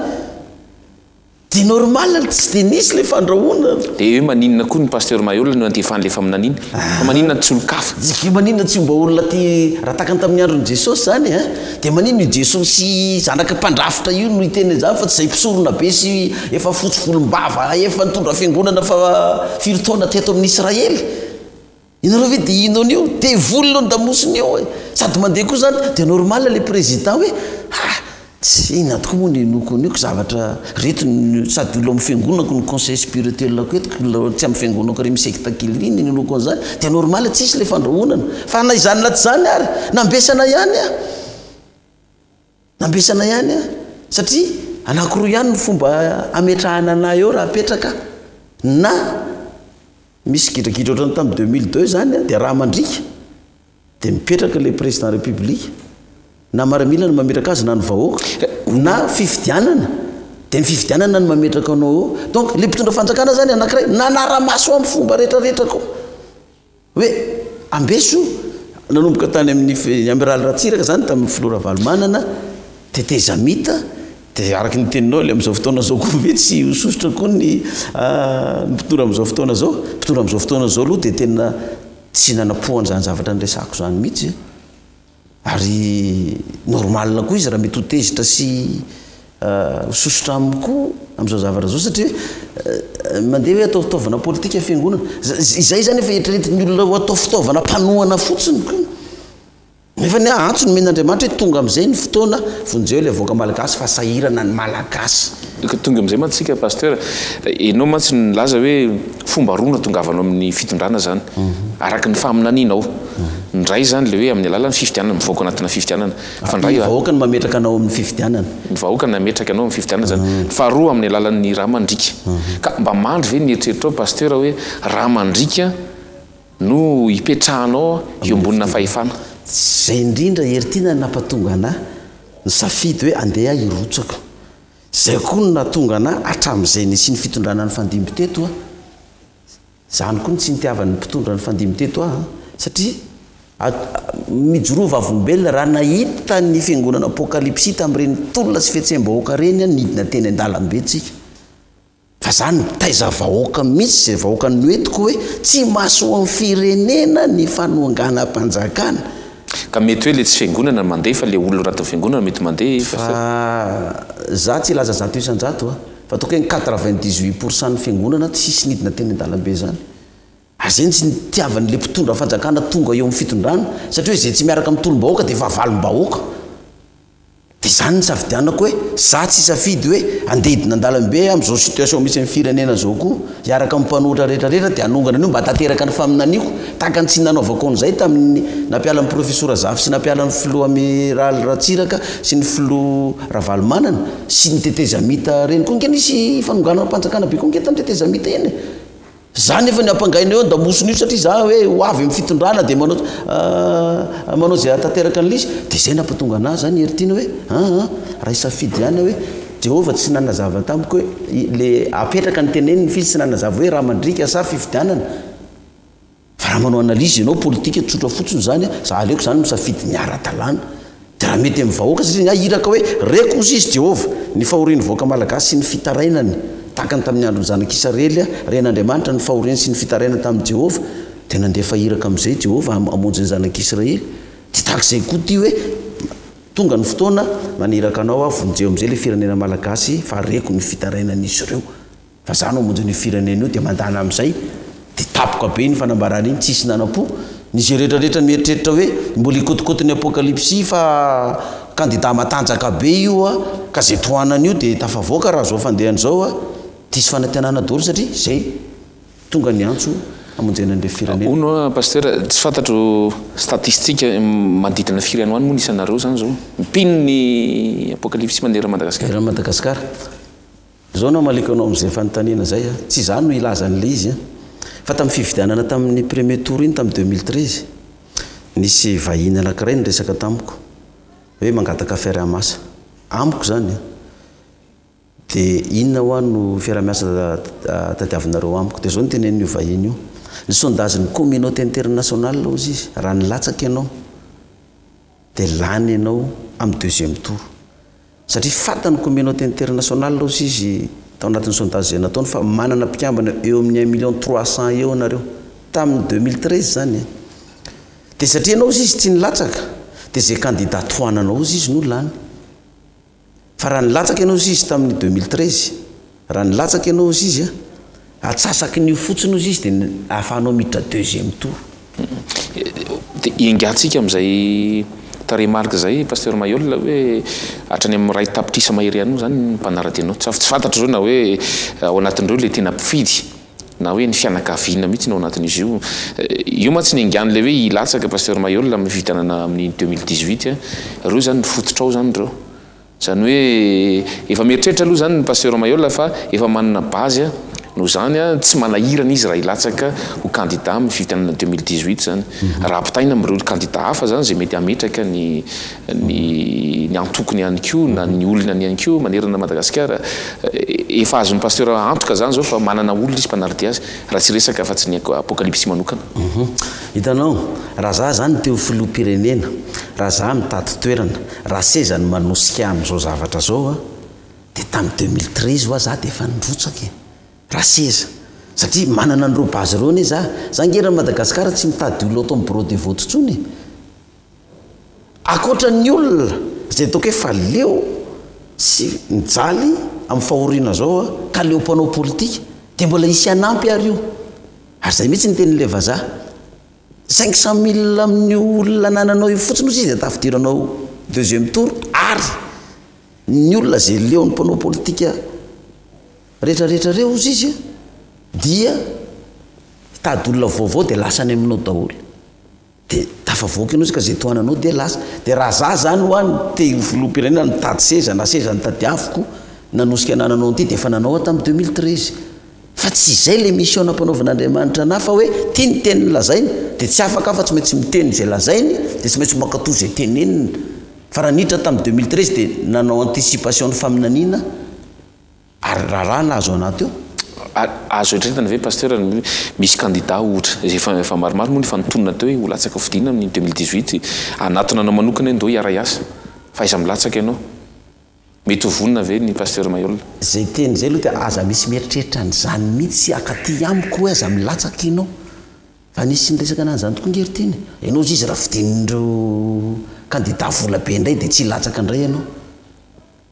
B: dia normal tsy dia nisy le fandrahoana
A: dia hoe maninona koa ny pasteur Mahiolina no antefan'le faminaniana fa maninona tsy olo-kafa
B: maninona tsy mba olona ty raha takany tamin'ny andron'i Jesosy zany dia maninona Jesosy zanaka mpandrafitra io no hiteny zany fa tsy zay mpisorona be sy efa fotsy volom-bava efa nitondra fiangonana fa 4 taona teto amin'ny Israely inareo ve dia inona io dia volona ny damosiny eo sady mandeha koa zany dia normal le président hoe tsy inona tokoa moa ny nokoniko zavatra reto sady olo amin'ny fiangonako ny conseil spirituel ko etiko tsy amin'ny fiangonako re misektakily iny nynoko an'izany dia normal tsisy le fandrahonana fa na izany na tsy zany ary nambesana ihany satria anankiroa ihany ny fomba ametrahana anahy eo raha apetraka na misy gidrakidra ohatrany tamin'ny 2002 zany dia raha mandrika dia mipetraka le président république na maramila no mametraka azy na ny vahoaka na fifidianana dia ny fifidianana no mametraka anao eo donc le mpitondra fanjakana zany anankiray nanara-maso amin'ny fomba rehetrarehetra koa hoe ambeso nanomboka tany amin'ny amiraly ratsiraka zany tamin'ny filoha Ravalomanana tetezamita dia araka ny teninao le amin'izao fotoana zao koa ve tsy hososotra koa ny mpitondra amin'izao fotoana zao mpitondra amin'izao fotoana zao aloha dia tena tsy nanapohany zany zavatra nyresako zany mihitsy ary normalna koa izy raha mety hotezitra sy sosotra aminy koa amin'izao zavatra zao satria mandeha hoe atao fitaovana politika fiangonana izay zany efa eritreretiny olona ho atao fitaovana mpanohana fotsiny koa nefa ny antso ny men'Andriamanitra hoe tonga amin'izay ny fotoana vonjeo le avoaka malagasy fa sahirana ny malagasy
A: tonga amin'izay mantsika pasteur enao mantsy nilaza hoe fomba roa na tongavanao amin'ny fitondrana zany araka ny faminanianao ndray zany le hoe amin'ny alalany fifidianana mivoaka anatina fifidianana fa ndray
B: vahoaka ny mametraka anao amin'ny fifidianana
A: ny vahoaka na metraka anao amin'ny fifidianana zany faharoa amin'ny alalan'ny raha mandrika ka mba mandry ve nieritreritro pasteur hoe raha mandrika no ipetrahanao eo ambonina fahefana
B: zay indrindra heritina nampatonga anahy ny safidy hoe andeha hirotsaka zay koa no natonga anahy hatramin'izay ny sy ny fitondrana ny fandimby teto zany koa ny tsy nitiavany mpitondra ny fandimby teto satria mijorova avombelona raha nahita ny fiangonana apokalipsita amin'ireny tolona sy fihetsem-bahoaka reny nidina teny an-dalambe tsika fa zany taiza vahoaka mihitsy zay vahoaka ny noetiko hoe tsy mahasoa amin'ny firenena ny fanoanganam-panjakana
A: ka mety hoe le tsy fiangonana mandeha fa le olona rahatao fiangonana mety mandeha
B: fa za tsy ilaza 100% fa toko hoe 98% ny fiangonana tsisy nidina teny an-dalambe zany ary zay tsy nitiavan'le mpitondra fanjakana tonga eo amin'ny fitondrana satria hoe zay tsy miaraka amin'ny tolom-bahoaka dia efa valom-bahoaka dia zany ny safidianako hoe za tsy safidy hoe andehidina an-dalambe amin'izao situation misy amin'ny firenena zao koa hiaraka amin'ny mpanohitra rehetrarehetra dia hanongana an'io mba hatateraka ny faminaniako tahaka ny tsy nanaovako an'izay tamin'ny nampialan'ny professeur Zafy sy nampialan'ny filoha amiral Ratsiraka sy ny filoha Ravalomanana sy ny tetezamita reny koa nisy fanonganana mpanjakana be koa ngetany tetezamita eny zany efa ny ampangaina eo ndamosiny io satria za hoe ho avy amin'ny fitondrana dia manao zay atateraka an'lizy dia zay nampatonga anazy zany heritina hoe raha isafidy ihany hoe Jehovah tsy nanazava tamiko hoe le apetraka ny teneniny fizy tsy nanazava hoe raha mandrika sa fifidianana fa raha manao analizy ianao politika tsotra fotsiny zany za aleoko zany misafidy ny ara-dalàna dia raha mety amin'ny vahoaka satria iraka hoe reko ozy izy Jehovah ny fahoriany vahoaka malagasy sy ny fitarainany takany tamin'ny androny zanak'Israely ren'Andriamanitra ny fahoriana sy ny fitaraina tamin'i Jehova dia nandefa iraka amin'izay Jehova amonjy ny zanak'Israely. Dia tahak'izay koa ty hoe tonga ny fotoana maniraka anao vonjeo amin'izay le firenena malagasy fa reko ny fitarainan'izy ireo. Fa zany amonjy ny firenena io dia mandana amin'izay dia tapoka be ny fanambarana iny tsisy nanam-po. Nisy rehetrarehetra mieritreritra hoe mbola ikotikotiny apokalipsy fa kandida matanjaka be io ka zay tohanana io dia tafavoaka raha zao fandehan'izao tisy fanantenana daholo satria zay tonga ny antso amonjena an'ilay firenena.
A: Ono pasteur tsy fantatro statistika mandidina firenena any moa isanareo zany zao mpino ny apokalipsy manera Madagasikara.
B: Madagasikara zao na maleko anao amin'izay fanontaniana zay tsy zany no ilaza an'ilay izy fa tamin'ny fividianana tamin'ny premier tour iny tamin'ny 2013 nisy vahiny anankiray nyresaka tamiko hoe mangataka fiaraha-miasa amiko zany dia inona ho any no fiaraha-miasa tadiavinareo amiko dia zao no tenen'io vahiny io ny sondage ny communauté internationale ozy izy raha nilatsaka ianao dia lany ianao amin'ny deuxième tour satria fatany communauté internationale ozy izy tao anatin'ny sondage zay nataony fa manana mpikambana eo amin'ny 1,300,000 eo anareo tamin'ny 2013 zany dia satria ianao izy tsy nilatsaka dia zay candidat tohananao izy no lany fa raha nilatsaka ianao izy tamin'ny 2013 raha nilatsaka ianao izy atsasaky ny fotsiny izy dia ahafahanao miditra deuxième tour.
A: Dia ingatsika amin'izay tarehimarika zay pasteur Mayol hoe hatrany amin'ny ray tapitrisa mahery ihany zany ny mpanaratianao tsy fantatro zao na hoe ao anatin'ireo le tena mpifidy na hoe ny fianakaviana mihitsy ao anatin'izy io ma tsy ningan'le hoe ilatsaka pasteur Mayol amin'ny fividianana amin'ny 2018 ireo zany nifototra ao zany ireo zany hoe efa mieritreritra aloha zany ny pasteur Mayol fa efa manana base no zany tsy manahirana izy raha ilatsaka ho candidat amin'ny fividianana 2018 zany raha ampitaina amin'ireo candidat hafa zany zay mety hametraka ny antokony ihany koa na ny olona ihany koa manerana Madagasikara efa azon'ny pasteur antoka zany zao fa manana olona izy mpanarity azy raha tsy resaka fa tsy ny apokalipsy manokana.
B: Hitanao raha za zany teo filoham-pirenena raha za mitady toerana raha sezany manosika amin'izao zavatra zao dia tamin'ny 2013 ho za dia efa nirotsaky raha seza satria manana an'ireo bazy ireo anie za ngerana Madagasikara tsy mitady olona atao bureau de vote tsony akoatra ny olona zay ataoko hoe fa leo sy mijaly amin'ny fahoriana zao ka leo mpanao politika dia mbola isy anampy ary io ary zay mihitsy ny tenin'ilay vazaha 500,000 amin'ny olona nananao io fotsiny izy dia tafidiranao deuxième tour ary ny olona zay leo ny mpanao politika rehetrarehetra reo ozy izy dia hitady olona vaovao dia lasany aminao daholo dia tafavoaka ianao izy ka zay tohananao dia lasa dia raha za zany ho any te filoham-pirenena nitady seza na seza nitadiaviko nanosika anananao an'ity dia efa nanao tamin'ny 2013 fa tsy izay le mission nampanaovan'Andriamanitra anahy fa hoe tia ny teniny lazainy dia tsy afaka fa tsy maintsy miteny zay lazainy dia tsy maintsy makatoy zay tenenina fa raha niditra tamin'ny 2013 dia nanao anticipation ny faminaniana ary raha nahazo anaty eo
A: azo eritreretana ve pasteur misy candidat ohatra zay efa maromaro moa ny fanotonana teo hoe ho latsaka fidiana amin'ny 2018 anatona anao manokana ndao hiara iasa fa iza milatsaka ianao mety ho vonona ve ny pasteur Mayol
B: zay teny zay aloha dia aza misy mieritreritra n'izany mihitsy akaty amiko hoe aza milatsaka ianao fa nisy ny resaka anany zany tokoa ngeriteny ianao izy izy raha fidinindreo candidat vola be indray dia tsy latsaka indray ianao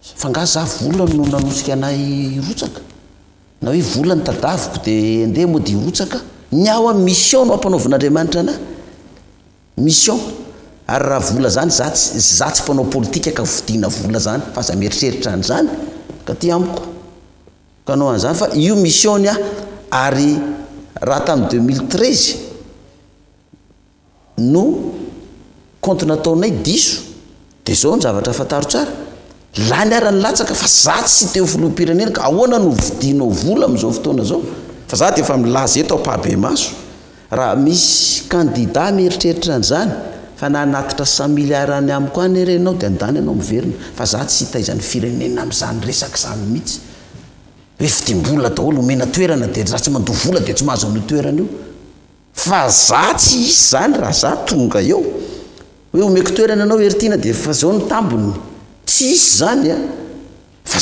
B: fa nga za vola no nanosika anay rotsaka na hoe vola ny tadaviko dia andeha mody rotsaka ny ao a mission no ampanaovan'Andriamanitra anahy mission ary raha vola zany za tsy mpanao politika ka vidiana vola zany fa za mieritreritra an'izany ka ty amiko ka anao an'izany fa io mission ary raha tamin'ny 2013 no compte nataonay diso dia zao ny zavatra fataro tsara lany ara nylatsaka fa za tsy teo filoham-pirenena ka ahoana no vidianao vola amin'izao fotoana zao fa za dia efa milaza eto ampahabe maso raha misy candidat mieritreritra an'izany fa nanatitra 100 milliards any amiko any renao dia andany ianao miverina fa za tsy hitaizany firenena amin'izany resaka izany mihitsy hoe fidim-bola daholo omena toerana dia za tsy mandoa vola dia tsy mahazo amin'io toerana io fa za tsy isy zany raha za tonga eo hoe omeko toerana anao heritiana dia fa zao ny tambony tsy isy zany fa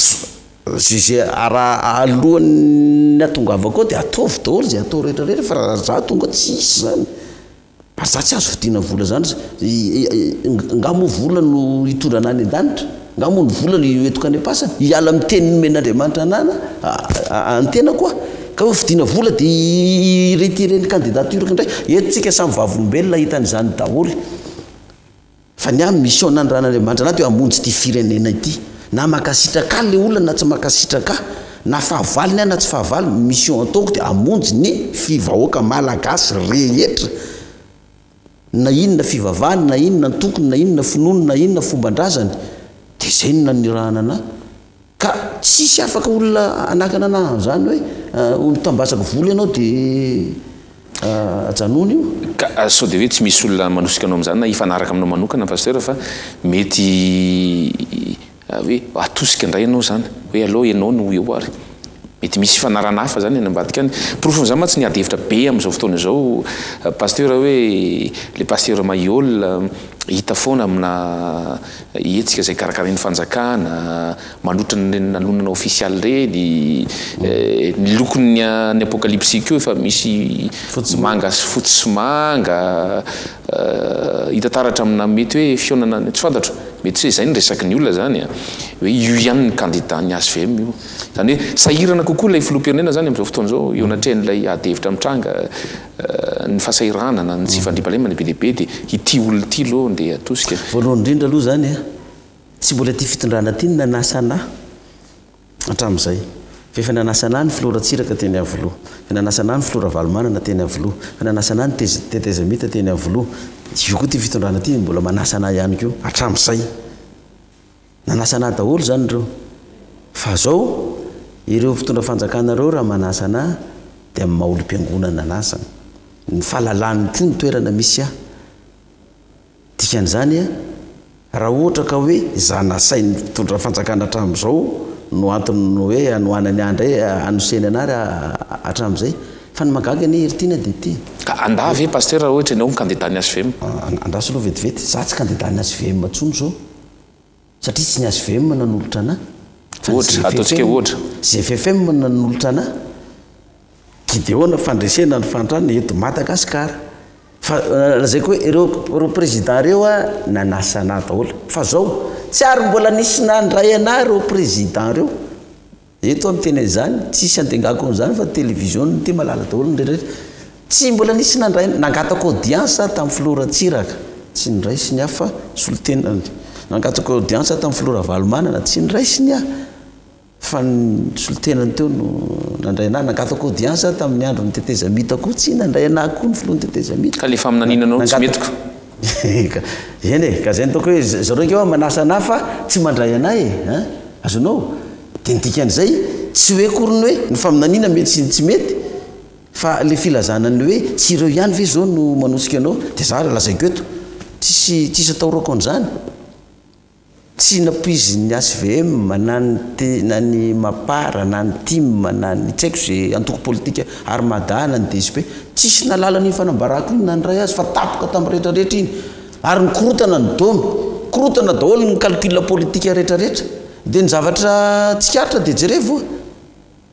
B: zay araha alohany atongavako dia ataovy daholo zay atao rehetrarehetra fa raha za tonga tsy isy zany ary za tsy azo fidiana vola zany ngamo vola no hitondra any an-danitra ngamo ny vola ny etoka any am-pasana hiala amin'ny teny nomen'Andriamanitra anana antena koa ka hoe fidiana vola dia retireny candidature indray etontsika samy vavolombelona hitan'izany daholo fa ny amin'ny mission nandrahan'Andriamanitra anaty hoe hamonjy ty firenena ity na makasitraka le olona na tsy makasitraka na fahavaliny na tsy fahavaliny mission ataoko dia hamonjy ny fivahoaka malagasy rehetra na inona fivavahany na inona tokony na inona finono na inona fombandrazany dia zay no nanirahana anahy ka tsisy afaka olona anakana anahy zany hoe mitambatsaka vola ianao dia ajanony io
A: ka sao dia hoe tsy misy olona manosika anao amin'izany na hifanaraka aminao manokana pasteur fa mety hoe atosika indray ianao zany hoe alao ianao no eo ary mety misy fanarana hafa zany any ambadika any profon'izany ma tsy niady hevitra be amin'izao fotoana izao pasteur hoe le pasteur Mayol hita foana amina hetsika zay karakarain'ny fanjakana manotra nanonana ofisialy reny ny lokony ny apokalypsika io efa misy manga sy fotsy sy manga hita taratra amina mety hoe fionana tsy fantatro mety hoe zay ny resaky ny olona zany hoe io ihany ny candidat ny ASVM io zany hoe sahirana kokoa ilay filoham-pirenena zany amin'izao fotoana izao eo anatrehan'ilay ady hevitra mitranga ny fahasahiranana ny tsy fandriampahalemana be lehibe dia ity olona ity loha dia atosika
B: voalohany indrindra aloha zany tsy mbola ty fitondrana ty ny nanasana hatramin'izay fa efa nanasana ny Flora Tsiraka teny Avoloha fa nanasana ny Flora Valomanana teny Avoloha fa nanasana ny Tetezamita teny Avoloha io koa ty fitondrana ty mbola manasana ihany koa hatramin'izay nanasana daholo zany ireo fa zao ireo fitondra fanjakana reo raha manasana dia amin'ny maha-olom-piangonana nanasana ny fahalalany koa ny toerana misy dikan'izany raha ohatra ka hoe zanasainy fitondra fanjakana hatramin'izao no antony hoe anohanany andray anoseny anary hatramin'izay fa ny magaga ny heritiana dia ty
A: ka andavy pasteur raha ohatra ianao ny candidat ny ASVM
B: andaso aloha vetivety za tsy candidat ny ASVM atsony zao satria tsy ny ASVM nanolotra anahy
A: ohatra ataontsika ohatra
B: GFFM nanolotra anahy Gideona fandresena ny fantrany eto Madagasikara fa zay koa ireo président reo nanasa anahy daholo fa zao tsy ary mbola nisy nandray anahy ireo président reo eto amin'ny teny izany tsisy andengako an'izany fa télévision ty malala daholo nrehetrarehetra tsy mbola nisy nandray nangatako audience tamin'ny Flora Tsiraka tsy nray sy ny hafa solotena nangatako audience tamin'ny Flora Valomanana tsy nray sy ny fa ny solotenany teo no nandray anahy nangatako audience tamin'ny andro ny Tetezamita koa tsy nandray anahy koa ny filohan'ny Tetezamita
A: ka le faminaninanao tsy metiko
B: eny ka zay nitako hoe zareo nkeo manasa anahy fa tsy mandray anahy azonao dia nidikan'izay tsy hoe korony hoe ny faminanina mety sy tsy mety fa le filazanany hoe tsy ireo ihany ve zao no manosika anao dia za lazaiko eto tsisy atahorako an'izany tsy nampizy ny ASVM na ny Mapara na ny TIM na ny tsy haiko zay antoko politika Armada na ny DSP tsisy nalalany iny fanambarako iny nandray azy fa tapoka tamin'ny rehetrarehetra iny ary ny korotana ny domy korotana daholo ny calcul politika rehetrarehetra dia ny zavatra tsikaritra dia jerevo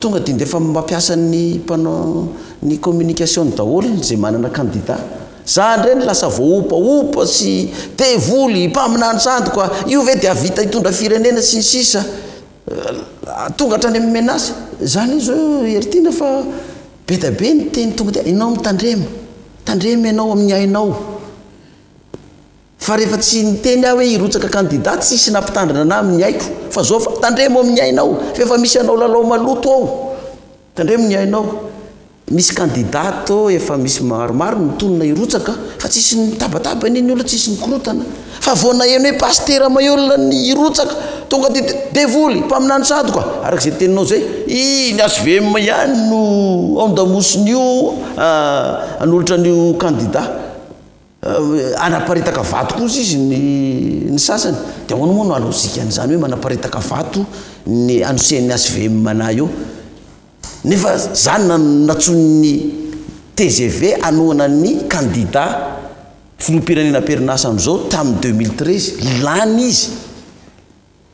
B: tonga dia ndefa mampiasa ny mpanao ny communication daholo zay manana candidat za ndreny lasa voaopaopa sy tevoly mpaminany sandoko io ve dia vita hitondra firenena sy ny sisa tonga hatrany amin'ny menace zany zao heritiana fa be da be ny teny tonga dia ianao mitandrema ianao amin'ny ainao fa rehefa tsy niteny aho hoe hirotsaka candidat tsisy nampitandrina anahy amin'ny aiko fa zao fa tandremo amin'ny ainao fa efa misy anao lalao maloto ao tandremo amin'ny ainao misy candidat efa misy maromaro mitonona hirotsaka fa tsisy nitabataba niny olona tsisy nikorotana fa voana eny hoe pasteur Mayol ny hirotsaka tonga dia devoly mpaminany sadoko arak'izay teninao zay ny ASVM ihany no aondamosiny io anolotra n'io candidat anaparitaka vato kosa izy ny sasany dia ahoana moa no alozika an'izany hoe manaparitaka vato ny anosen'ny ASVM anahy eo nefa zany natsony TGV anohana ny candidat filoham-pirenena perinasa am'izao tamin'ny 2013 lany izy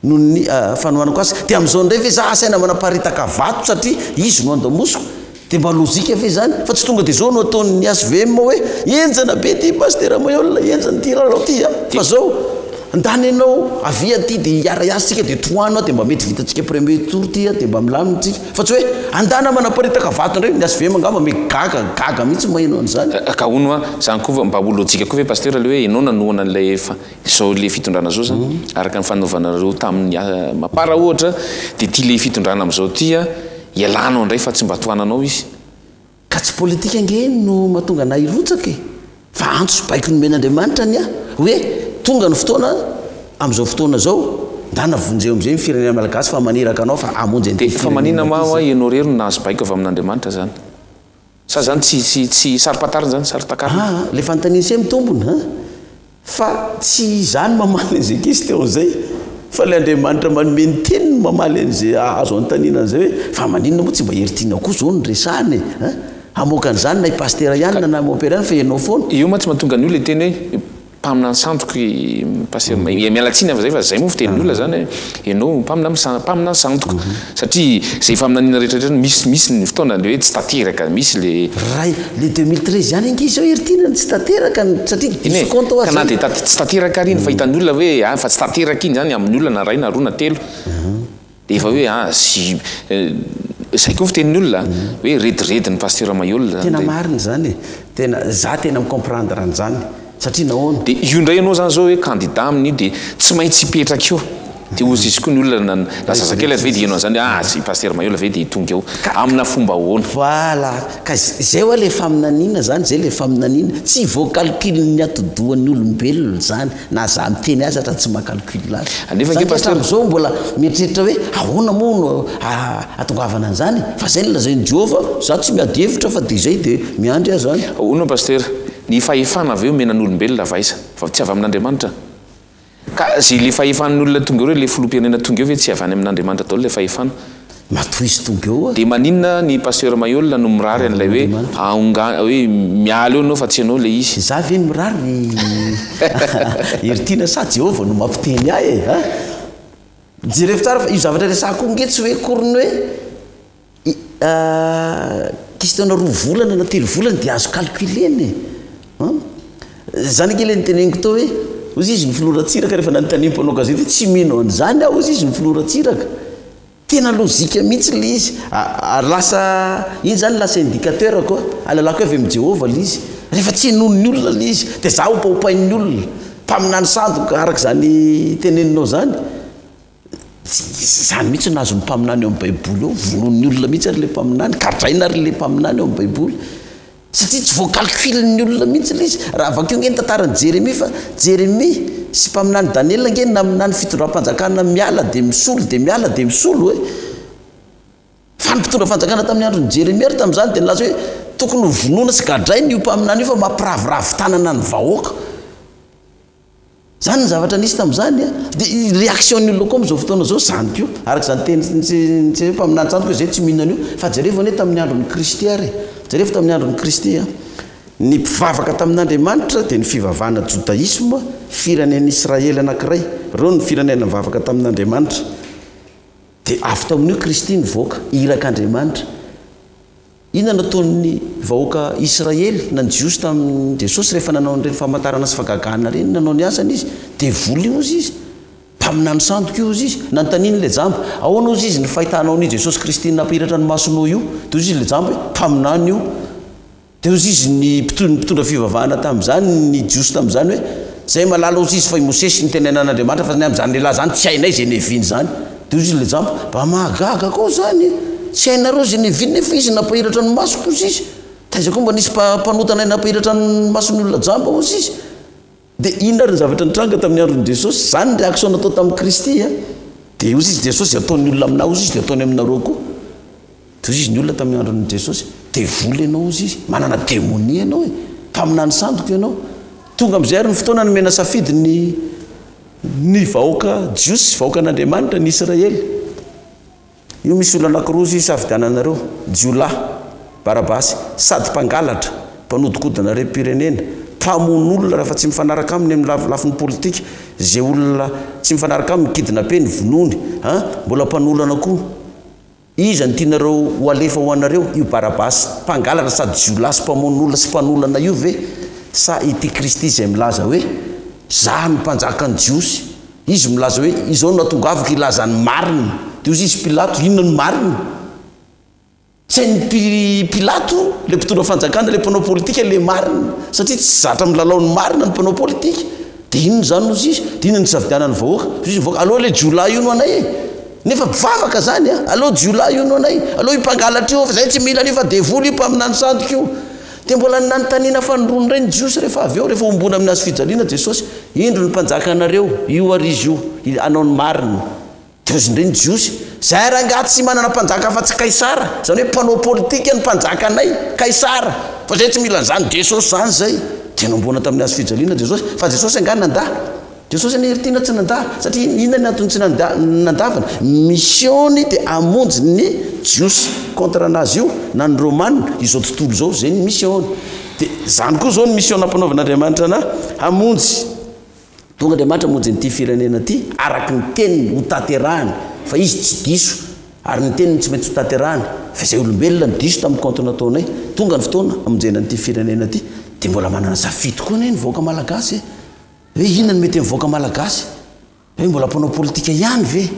B: noho ny fanohanako azy dia amin'izao indray ve za asaina manaparitaka vato satria izy no andamosiko dia mba lozika ve zany fa tsy tonga dia zao no ataon'ny ASVM hoe enjana be ty pastera Maiolla enjana ty lalao ty a fa zao ndany ianao avy aty dia hiara-iasitsika dia toano dia mba mety vitantsika premier tour ty a dia mba milamintsika fa tsy hoe andana manaparitaka vato indray ny ASVM angamba gaga mihitsy mahaino an'izany
A: ka ono a zany koa mba olojika koa ve pastera le hoe ianao nanoana an'ilay zao le fitondrana zao zany araka ny fanaovanareo tamin'ny mapara ohatra dia ty le fitondrana amin'izao ty a ialanao indray fa tsy mba toananao izy
B: ka tsy politika nge no mahatonga na irotsaka e fa antso baiko nomen'Andriamanitra ny a hoe tonga ny fotoana amin'izao fotoana zao ndana vonjeo am'izay ny firenena malagasy fa maniraka anao fa amonjy
A: dia fa manina ma hoe ianao rery no nahazo baiko avy amin'Andriamanitra zany sa zany tsy sary-patariny zany sary-takariny
B: le fanontaniana se mitombony fa tsy zany mamaly an'izay kisy teo an'izay fa le Andriamanitra manome ny teniny mamaly an'izay azo antanina an'izay hoe fa maninona moa tsy mba heritiana koa zao ny resany amoakan'izany na pastera ihany na maopera ihany fa ianao foana
A: io ma tsy mahatonga ny olona teny hoe mpamina ny sandoky pastera mialatsiny avy zay fa zay moa fitenin'ny olona zany ianao mpamina ny sandoka satria zay faminaniana rehetrarehetra misy ny fotoana le hoe tsy tateraka misy le
B: ray le 2013 zany angizy zao heritina tsy tateraka satria diso compte
A: ka na dia tsy tateraka ary iny fa hitan'ny olona hoe fa tsy tateraka iny zany amin'ny olona na ray na roa na telo dia efa hoe zay koa fitenin'ny olona hoe redirediny pastera Maiolla
B: tena marina zany tena za tena micomprendre an'izany satria nahoana
A: dia io indray ianao zany zao hoe candidat amin'io dia tsy maintsy hipetraka eo dia ozy izy koa ny olona na zazakely ve dia ianao zany sy pastera Maiolla ve dia hitonga eo amina fomba ahoana
B: voilà ka zay hoa le faminaniana zany zay le faminaniana tsy voacalcule ny atodohan'ny olombelona zany na za miteny azy atra tsy mancalcule azy
A: anefa nge pastera
B: zao mbola mieritreritra hoe ahoana moa no atongavana an'izany fa zay no lazain'ny Jehova za tsy miady hevitra fa dia zay dia miandry azy zany
A: ahoana pastera ny fahefana avy eo menan'olombelona vaisa fa tsy avy amin'Andriamanitra ka zay le fahefan'ny olona tonga eo le filoham-pirenena tonga eo ve tsy avy any amin'Andriamanitra daholo le fahefana
B: matoisy tonga eo
A: dia maninona ny pastera Maiolla no mirary an'ilay hoe hoe miala eo anao fa tsy ianao le izy
B: za ve ny mirary heritiana sa Jehova no mampiteny ahy e jerefo tsara fa io zavatra resako nge tsy hoe koriny hoe kisy taona 2 volana na 3 volana dia azo calculeny zany kely nyteneniko tao hoe ozy izy ny filoratsiraka rehefa nanotanimpanao gazety tsy mino an'izany aho ozy izy ny filoratsiraka tena lozika mihitsy le izy lasa iny zany lasa indicateur koa alalako avy amin'i Jehova le izy rehefa tsy nonony olona le izy dia za hopahopain'ny olona mpaminany sandoka araka zany teneninao zany zany mihitsy nazo ny mpaminany eo amin'ny baiboly eo vonon'ny olona mihitsy ary le mpaminany kadraina ary le mpaminany eo amin'ny baiboly satria tsy voacalcule-ny olona mihitsy le izy raha avakeo nge ny tantarany Jérémie fa Jérémie sy mpaminany Daniel nge naminany fitondram-panjakana miala dia misolo dia miala dia misolo hoe fa ny mpitondra fanjakana tamin'ny andron'ny Jérémie ary tamin'izany dia nilaza hoe tokony ho vonoana sy gadrainy io mpaminany io fa mampiravoravo tanana ny vahoaka zany ny zavatra nisy tamin'izany dia réaction'ny olona koa amin'izao fotoana zao zany koa araka zany teny mpaminany sandoka hoe zay tsy mihinana io fa jereo ane tamin'ny andron'ny Kristy ary jereo fa tamin'ny andron'ny Kristy ny mpivavaka tamin'Andriamanitra dia ny fivavahana judaïsme firenen'ny Israely anankiray reo ny firenena mivavaka tamin'Andriamanitra dia avy tao amin'io Kristy nivoaka irak'Andriamanitra inona nataon'ny vahoaka Israely na ny jiosy tamin'ny Jesosy rehefa nanao n'ireny famantarana sy fagagana reny nanao ny asany izy dia voly ozy izy mpaminany sandoka io ozy izy nanontaniany le jamba ahoana ozy izy ny fahitanao ny Jesosy Kristy nampahiratra ny masonao io dia ozy izy le jamba hoe mpaminany io dia ozy izy ny mpitondra fivavahana tamin'izany ny jiosy tamin'izany hoe zay malala ozy izy fa Mosesy ny tenenan'Andriamanitra fa ny amin'izany lehilahy zany tsy hainay zay neviny zany dia ozy izy le jamba mba mahagaga koa zany tsy hainareo zay neviny nefa izy napahiratra ny masoko ozy izy taiza koa mba nisy mpanotanay napahiratra ny masony olona jamba ozy izy dia inona ary ny zavatra nitranga tamin'ny andron'i Jesosy zany ny réaction natao tamin'ny Kristy dia ozy izy Jesosy ataon'ny olona aminah ozy izy dia ataony aminareo koa dia ozy izy ny olona tamin'ny andron'i Jesosy dia voly ianao ozy izy manana démonie ianao mpaminany sandoka ianao tonga amin'izay ary ny fotoana nomena safidy ny vahoaka jiosy vahoaka an'Andriamanitra ny Israely io misy olona anankiroa izy safidiananareo Jiola Barabasy sady mpangalatra mpanodikodinareo pirenena mpamon'olona raha fa tsy mifanaraka aminy amin'ny lafin'ny politika zay olona tsy mifanaraka aminy mikidina pe ny vonony mbola mpanoloana koa iza ny tianareo ho alefa ho anareo io barabasy mpangalatra sady jiolahy sy mpamon'olona sy mpanolana io ve sa ity Kristy zay milaza hoe za ny mpanjaka ny jiosy izy milaza hoe izao no natongavaka ilaza ny marina de izy Pilato inona ny marina tsy ny Pilato le mpitondra fanjakana le mpanao politika le marina satria tsy zatra milalao ny marina ny mpanao politika de inona zany nozy izy de inona ny savidianany vahoaka izy vahoaka aloha le jiolahy io no anay nefa bivavaka zany aloha jiolahy io no anay aloha impangalatra io fa zay tsy mila io fa devoly io mpaminany sandika io de mbola nanontaniana fanirony reny jiosy rehefa avy eo rehefa ombona aminazy fijaliana Jesosy indro ny mpanjaka anareo io ary izy io anao ny marina de ozindreny jiosy zay rangaty sy manana mpanjaka fa tsy kaisara zany hoe mpanao politika ny mpanjaka anay kaisara fa zay tsy mila zany Jesosy zany zay de nombona taminazy fijaliana Jesosy fa Jesosy anga nanda Jesosy neritina tsy nanda satria inona ny antony tsy nandavana missiony de amonjy ny jiosy contre anazy io na ny romana izao tontolo zao zay ny missiony de zany koa zao ny mission nampanaovan'Andriamanitra na amonjy tonga Andriamanitra amonjy nyity firenena ty araky ny teniny ho tanterahany fa izy tsy diso ary ny teniny tsy maintsy ho tanterahany fa zay olombelona ny diso tamin'ny compte nataonay tonga ny fotoana amonjena nyity firenena ty de mbola manana safidy koa ny voaka malagasy hoe inona ny mety mivoaka malagasy hoe mbola mpanao politika ihany ve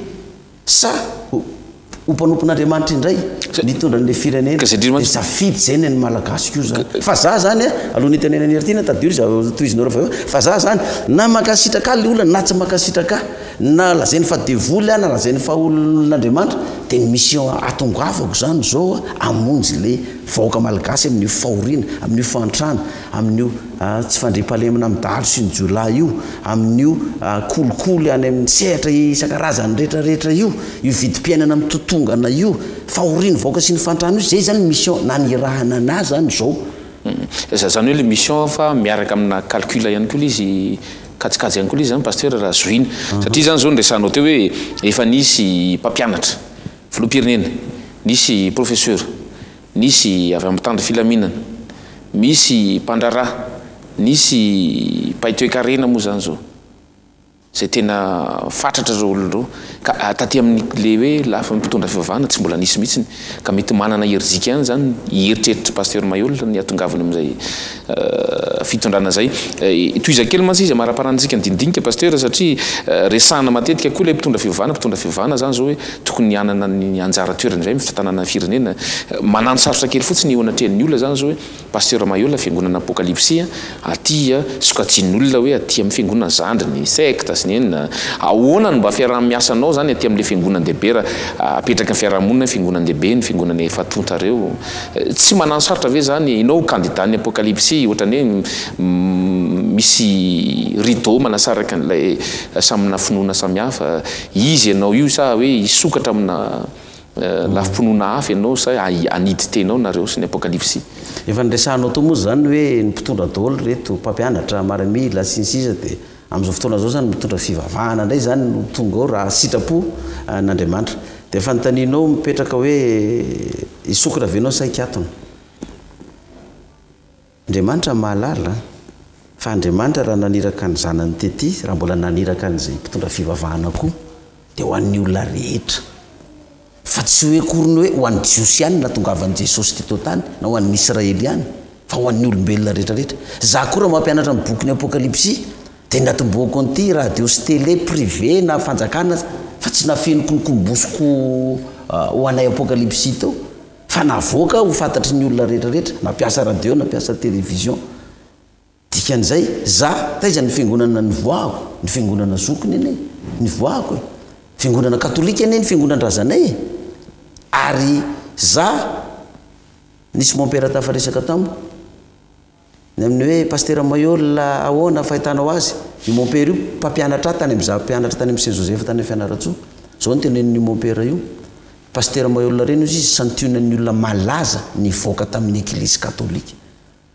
B: sa ho mpanompon'Andriamanitra indray mitondra n'le firenena de safidy zay ny malagasy io zany fa za zany aloha nitenena nyertina tadiro toy izy nao raha fa za zany na makasitraka le olona na tsy makasitraka na lazainy fa devoly na lazainy fa olon'Andriamanitra de ny mission atongavako zany zao amonjy le vahoaka malagasy amin'io fahoriana amin'io fantrana amin'io tsy fandriampahalemana amin'ny dahalo sy ny jiolahy io amin'io kolikoly any amin'ny sehatra isan-karazany rehetrarehetra io vidim-piainana amin'ny totongana io fahoriana vahoaka sy ny fantrana io zay zany mission nanirahana anazy zany zao
A: zany hoe le mission fa miaraka amina calcul ihany koa izy katsikajy ihany koa izy zany pasteur raha zoina satria zany zao nresanao teo hoe efa nisy mpampianatra filoham-pirenena nisy professeur nisy avy amin'ny tandro filaminana misy mpandrarà nisy paitoekarena moa zany zao zay tena fatratra zao olonreo ka taty amin'ny le hoe lafa mpitondra fivavahana tsy mbola nisy mihitsiny ka mety manana herizika ihany zany hieritreritry pasteur Maiola ny atongavany amin'izay fitondrana zay toizakely mantsy izy maraparantsika ndindinika pasteur satria resahana matetika koa le mpitondra fivavahana zany zao hoe tokony hanana ny anjara toerana zay fitanana firenena manano sarotra kely fotsiny eo anatrehan'ny olona zany zao hoe pasteur Maiola fiangonana apokalipsia atya sokajian'olona hoe atya amin'ny fiangonana zandry ny secte sy ny enina ahoana ny mba fiaraha-miasanao zany aty amin'le fiangonandehibe raha apetraka ny fiarahamonina fiangonandehibe ny fiangonana efa tontareo tsy manano sarotra ve zany ianao candidat ny apokalipsia ohatrany hoe misy rideau manasaraka n'lay samina finoana samihafa izy ianao io sa hoe isokatra amina lafimponona hafa ianao sa anidy tenao nareo sy ny apokalipsia
B: efa nresahanao to moa zany hoe ny mpitondra daholo reto mpampianatra maramila sy ny sisa de amin'izao fotoana zao zany mitondra fivavahana indray zany no tonga ao raha sitrapo n'Andriamanitra de efa nytaninao mipetraka hoe isokatra venao saikatona Andriamanitra mahalala fa Andriamanitra raha naniraka ny zanany tety raha mbola naniraka an'izay mpitondra fivavahana koa de ho an'ny olona rehetra fa tsy hoe korony hoe ho an'ny jiosy ihany natongavan'i Jesosy teto tany na ho an'ny Israely ihany fa ho an'ny olombelona rehetrarehetra za koa raha mampianatra ny boky ny apokalipsia de natomboako an'ity radio sy télé privé na fanjakana fa tsy nafenoko nykombosiko ho anay apokalipsia tao fa navoaka ho fantatry ny olona rehetrarehetra nampiasa radio nampiasa télévision dikan'izay za taiza ny fiangonana ny voako ny fiangonana zokiny ene ny voako e fiangonana katolika ene ny fiangonan-drazanay ary za nisy mompera tafaresaka tamiko ny amin'ny hoe pasteur Maiola ahoana fahitanao azy io mompera io mpampianatra tany amin'za mpianatra tany amin'ny Saint Joseph tany Fianaratsoa zao ny tenen'ny mompera io pasteur Maiola reny izy santionan'ny olona malaza ny voaka tamin'ny église katolika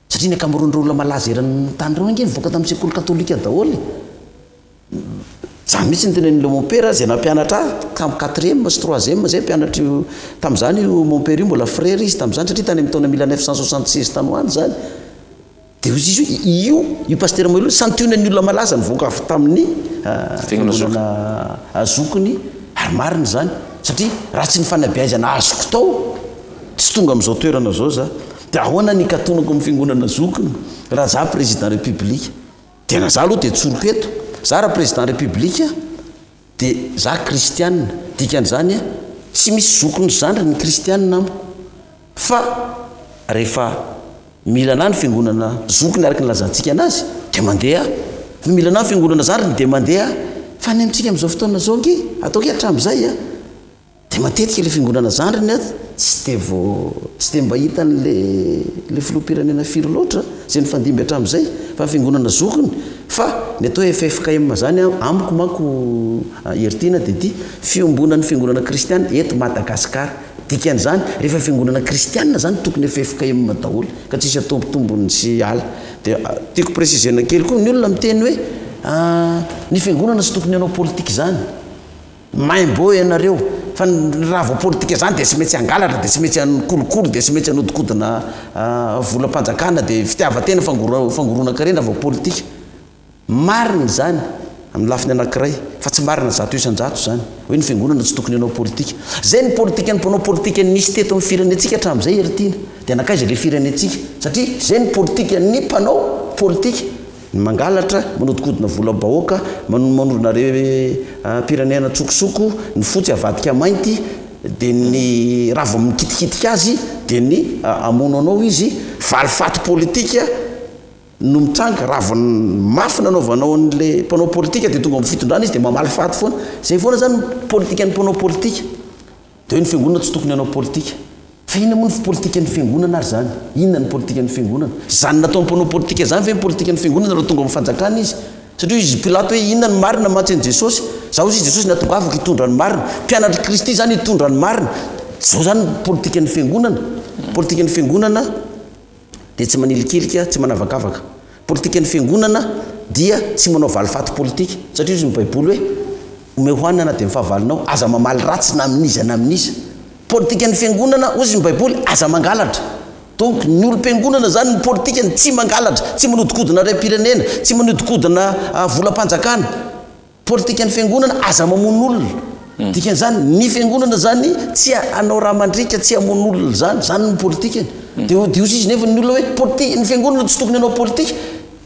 B: satria ny akamoron'ireo olona malaza eran'ny tany reo ange nivoaka tamin'ny sekoly katolika daholo za mihitsy ny tenen'le mompera zay nampianatra tamin'ny 4e sy 3e zay mpianatra io tamin'izany io mompera io mbola frère izy tamin'izany satria tany amin'ny taona 1976 tany ho any zany dia ozy izy io paster Maïlo santiona ny olona malaza nyvoaka avy tamin'ny fiangonana azokony ary marina zany satria raha tsy ny fanabeazana azoko tao tsy tonga amin'izao toerana zao za dia ahoana ny katonako amin'ny fiangonana azokony raha za président république tena za aloha dia tsoroko eto za raha président république dia za kristianina dikan'izany tsy misy zokony zandry ny kristianina amiko fa rehefa mila na ny fiangonana zokony araka ny lazantsika anazy dia mandeha fa mila na ny fiangonana zandriny dia mandeha fa ny amintsika amin'izao fotoana zao nge ataoko hatramin'izay dia matetika ilay fiangonana zandriny tsy dia mba hita n'le filoham-pirenena firy loatra zay ny fandimby hatramin'izay fa fiangonana zokony fa ny atao FFKM zany amiko manko heritiana dia ty fiombonan'ny fiangonana kristiana eto Madagasikara dikan'izany rehefa fiangonana kristiana zany tokony FFKM daholo ka tsisy atombotombony sy ala dia tiako précisena kely koa ny olona miteny hoe ny fiangonana sy tokony anao politika zany maimbo ianareo fa raha vao politika zany dia sy maintsy angalatra dia sy maintsy akolokolo dia sy maintsy anodikodina volam-panjakana dia fitiavatena fangorona-karena vao politika marina zany amin'ny lafiny anankiray fa tsy marina zato isan-jato zany hoe ny fiangonana tsy tokony anao politika zay ny politika ny mpanao politika nisy teto amin'ny firenentsika hatramin'izay heritiana dia anakaiza ilay firenentsika satria zay ny politika ny mpanao politika ny mangalatra manodikodina volam-bahoaka manorina pirenena tsokosoko ny fotsy avadika mainty dia ny raha vao mikitikitika azy dia ny amono anao izy valifaty politika no mitranga raha vao mafy nanaovanao an'le mpanao politika dia tonga amin'ny fitondrana izy dia mamaly faty foana zay foana zany politika ny mpanao politika dia hoe ny fiangonana tsy tokony anao politika fa inona moa ny politika ny fiangonana ary zany inona ny politika ny fiangonana zany nataon'ny mpanao politika zany fa ny politika ny fiangonana raha tonga amin'ny fanjakana izy satria izy Pilato hoe inona ny marina mantsy Jesosy za ozy Jesosy natonga afaka hitondra ny marina mpianatra Kristy zany hitondra ny marina zao zany politika ny fiangonana politika ny fiangonana dia tsy manilikilika tsy manavakavaka politika ny fiangonana dia tsy manao valifaty politika satria izy ny baiboly hoe omehoanina na dia mifahavalinao aza mamaly ratsy na amin'iza na amin'iza politika ny fiangonana ozy ny baiboly aza mangalatra donc ny olom-piangonana zany ny politika ny tsy mangalatra tsy manodikodina raim-pirenena tsy manodikodina volam-panjakana politika ny fiangonana aza mamono olona dikan'izany ny fiangonana zany tsy anao raha mandrika tsy hamono olona zany ny politikany dia ozy izy nefa ny olona hoe politika ny fiangonana tsy tokony anao politika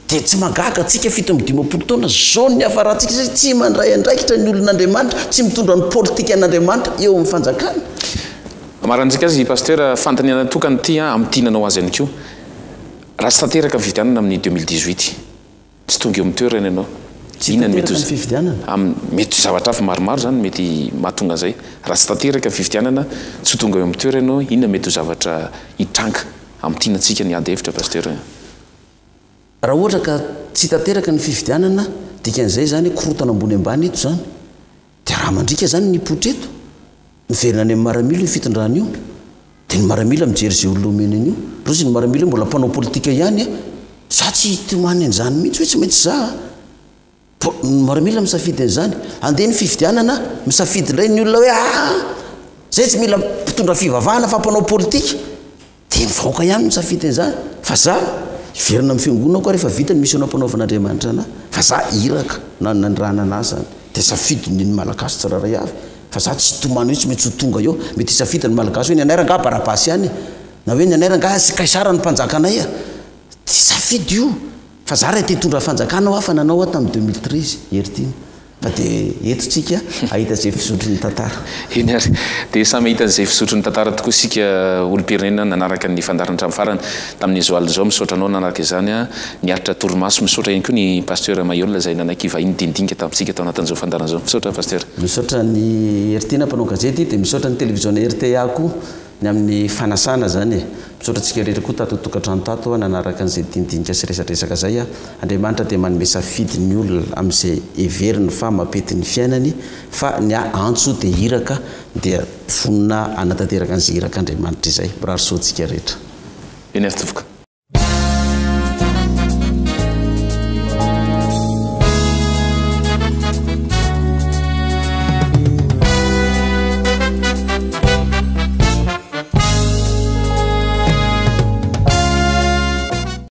B: dia tsy magaga atsika 7 taona zao ny afarahantsika zay tsy mandray andraikitra ny olon'Andriamanitra tsy mitondra ny politika an'Andriamanitra eo amin'ny fanjakana
A: marantsika azy pasteur fantaniana tokany ity amin'ny tinanao azy ihany koa raha tsy tanteraka fifidianana amin'ny 2018 tsy tonga eo amin'ny toerana ianao inona ny mety zavatra hafa maromaro zany mety mahatonga an'izay raha tsy tanteraka fifidianana tsy tonga eo amin'ny toerana ianao inona mety ho zavatra hitranga amin'ny tinantsika ny ady hevitra pasteur
B: raha ohatra ka tsy tanteraka ny fifidianana dikan'izay zany korotana ambony ambany eto zany dia raha mandrika zany ny potreto miverina any amin'ny maramila io fitondrana io dia ny maramila mijery zay olona omena an'io rozy ny maramila mbola mpanao politika ihany za tsy tomany an'izany mihitsy hoe tsy maintsy za ny maramila misafidy an'izany andeha ny fifidianana misafidy indray ny olona hoe zay tsy mila mpitondra fivavahana fa mpanao politika dia mivahoaka ihany misafidy an'izany fa za iverina amin'ny fiangonana koa rehefa vita ny misy anao mpanaovan'Andriamanitra anahy fa za iraka na nandrana anazy zany dia safidy ny malagasy tsiraray avy fa za tsy tomany hoe tsy maintsy ho tonga eo mety hisafita ny malagasy hoe ny anairanga barabasy ihany na hoe ny anairanga sy kaisara ny mpanjakanay tsy safidy io fa za raha te hitondra fanjakana aho afa nanao aho tamin'ny 2013 heritiana fa dia etotsika ahita zay fisotro ny tantara
A: eny ary dia samy hitan'izay fisotro ny tantara tokoa sika olo-pirenena nanaraka ny fandaratra amin'ny farany tamin'izo alina zao misaotra anao nanaraka izany niaritra torimaso misaotra ihany koa ny pasteur Maïol zay nanakivahiny dindinika tamintsika tao anatin'izao fandarana zao misaotra pasteur
B: misaotra ny heritiana mpanao gazety dia misaotra ny télévision RTA koa ny amin'ny fanasana zany misaotra antsika rehetra koa tato tokantrano tato nanaraka an'izay dindinika sy resadresaka zay Andriamanitra dia manome safidy ny olona amin'izay everiny fa mapety ny fiainany fa ny antso dia hiraka dia fonina anatanteraka an'izay hiraka Andriamanitra izay mirarosoantsika rehetra
A: eny ary tovoka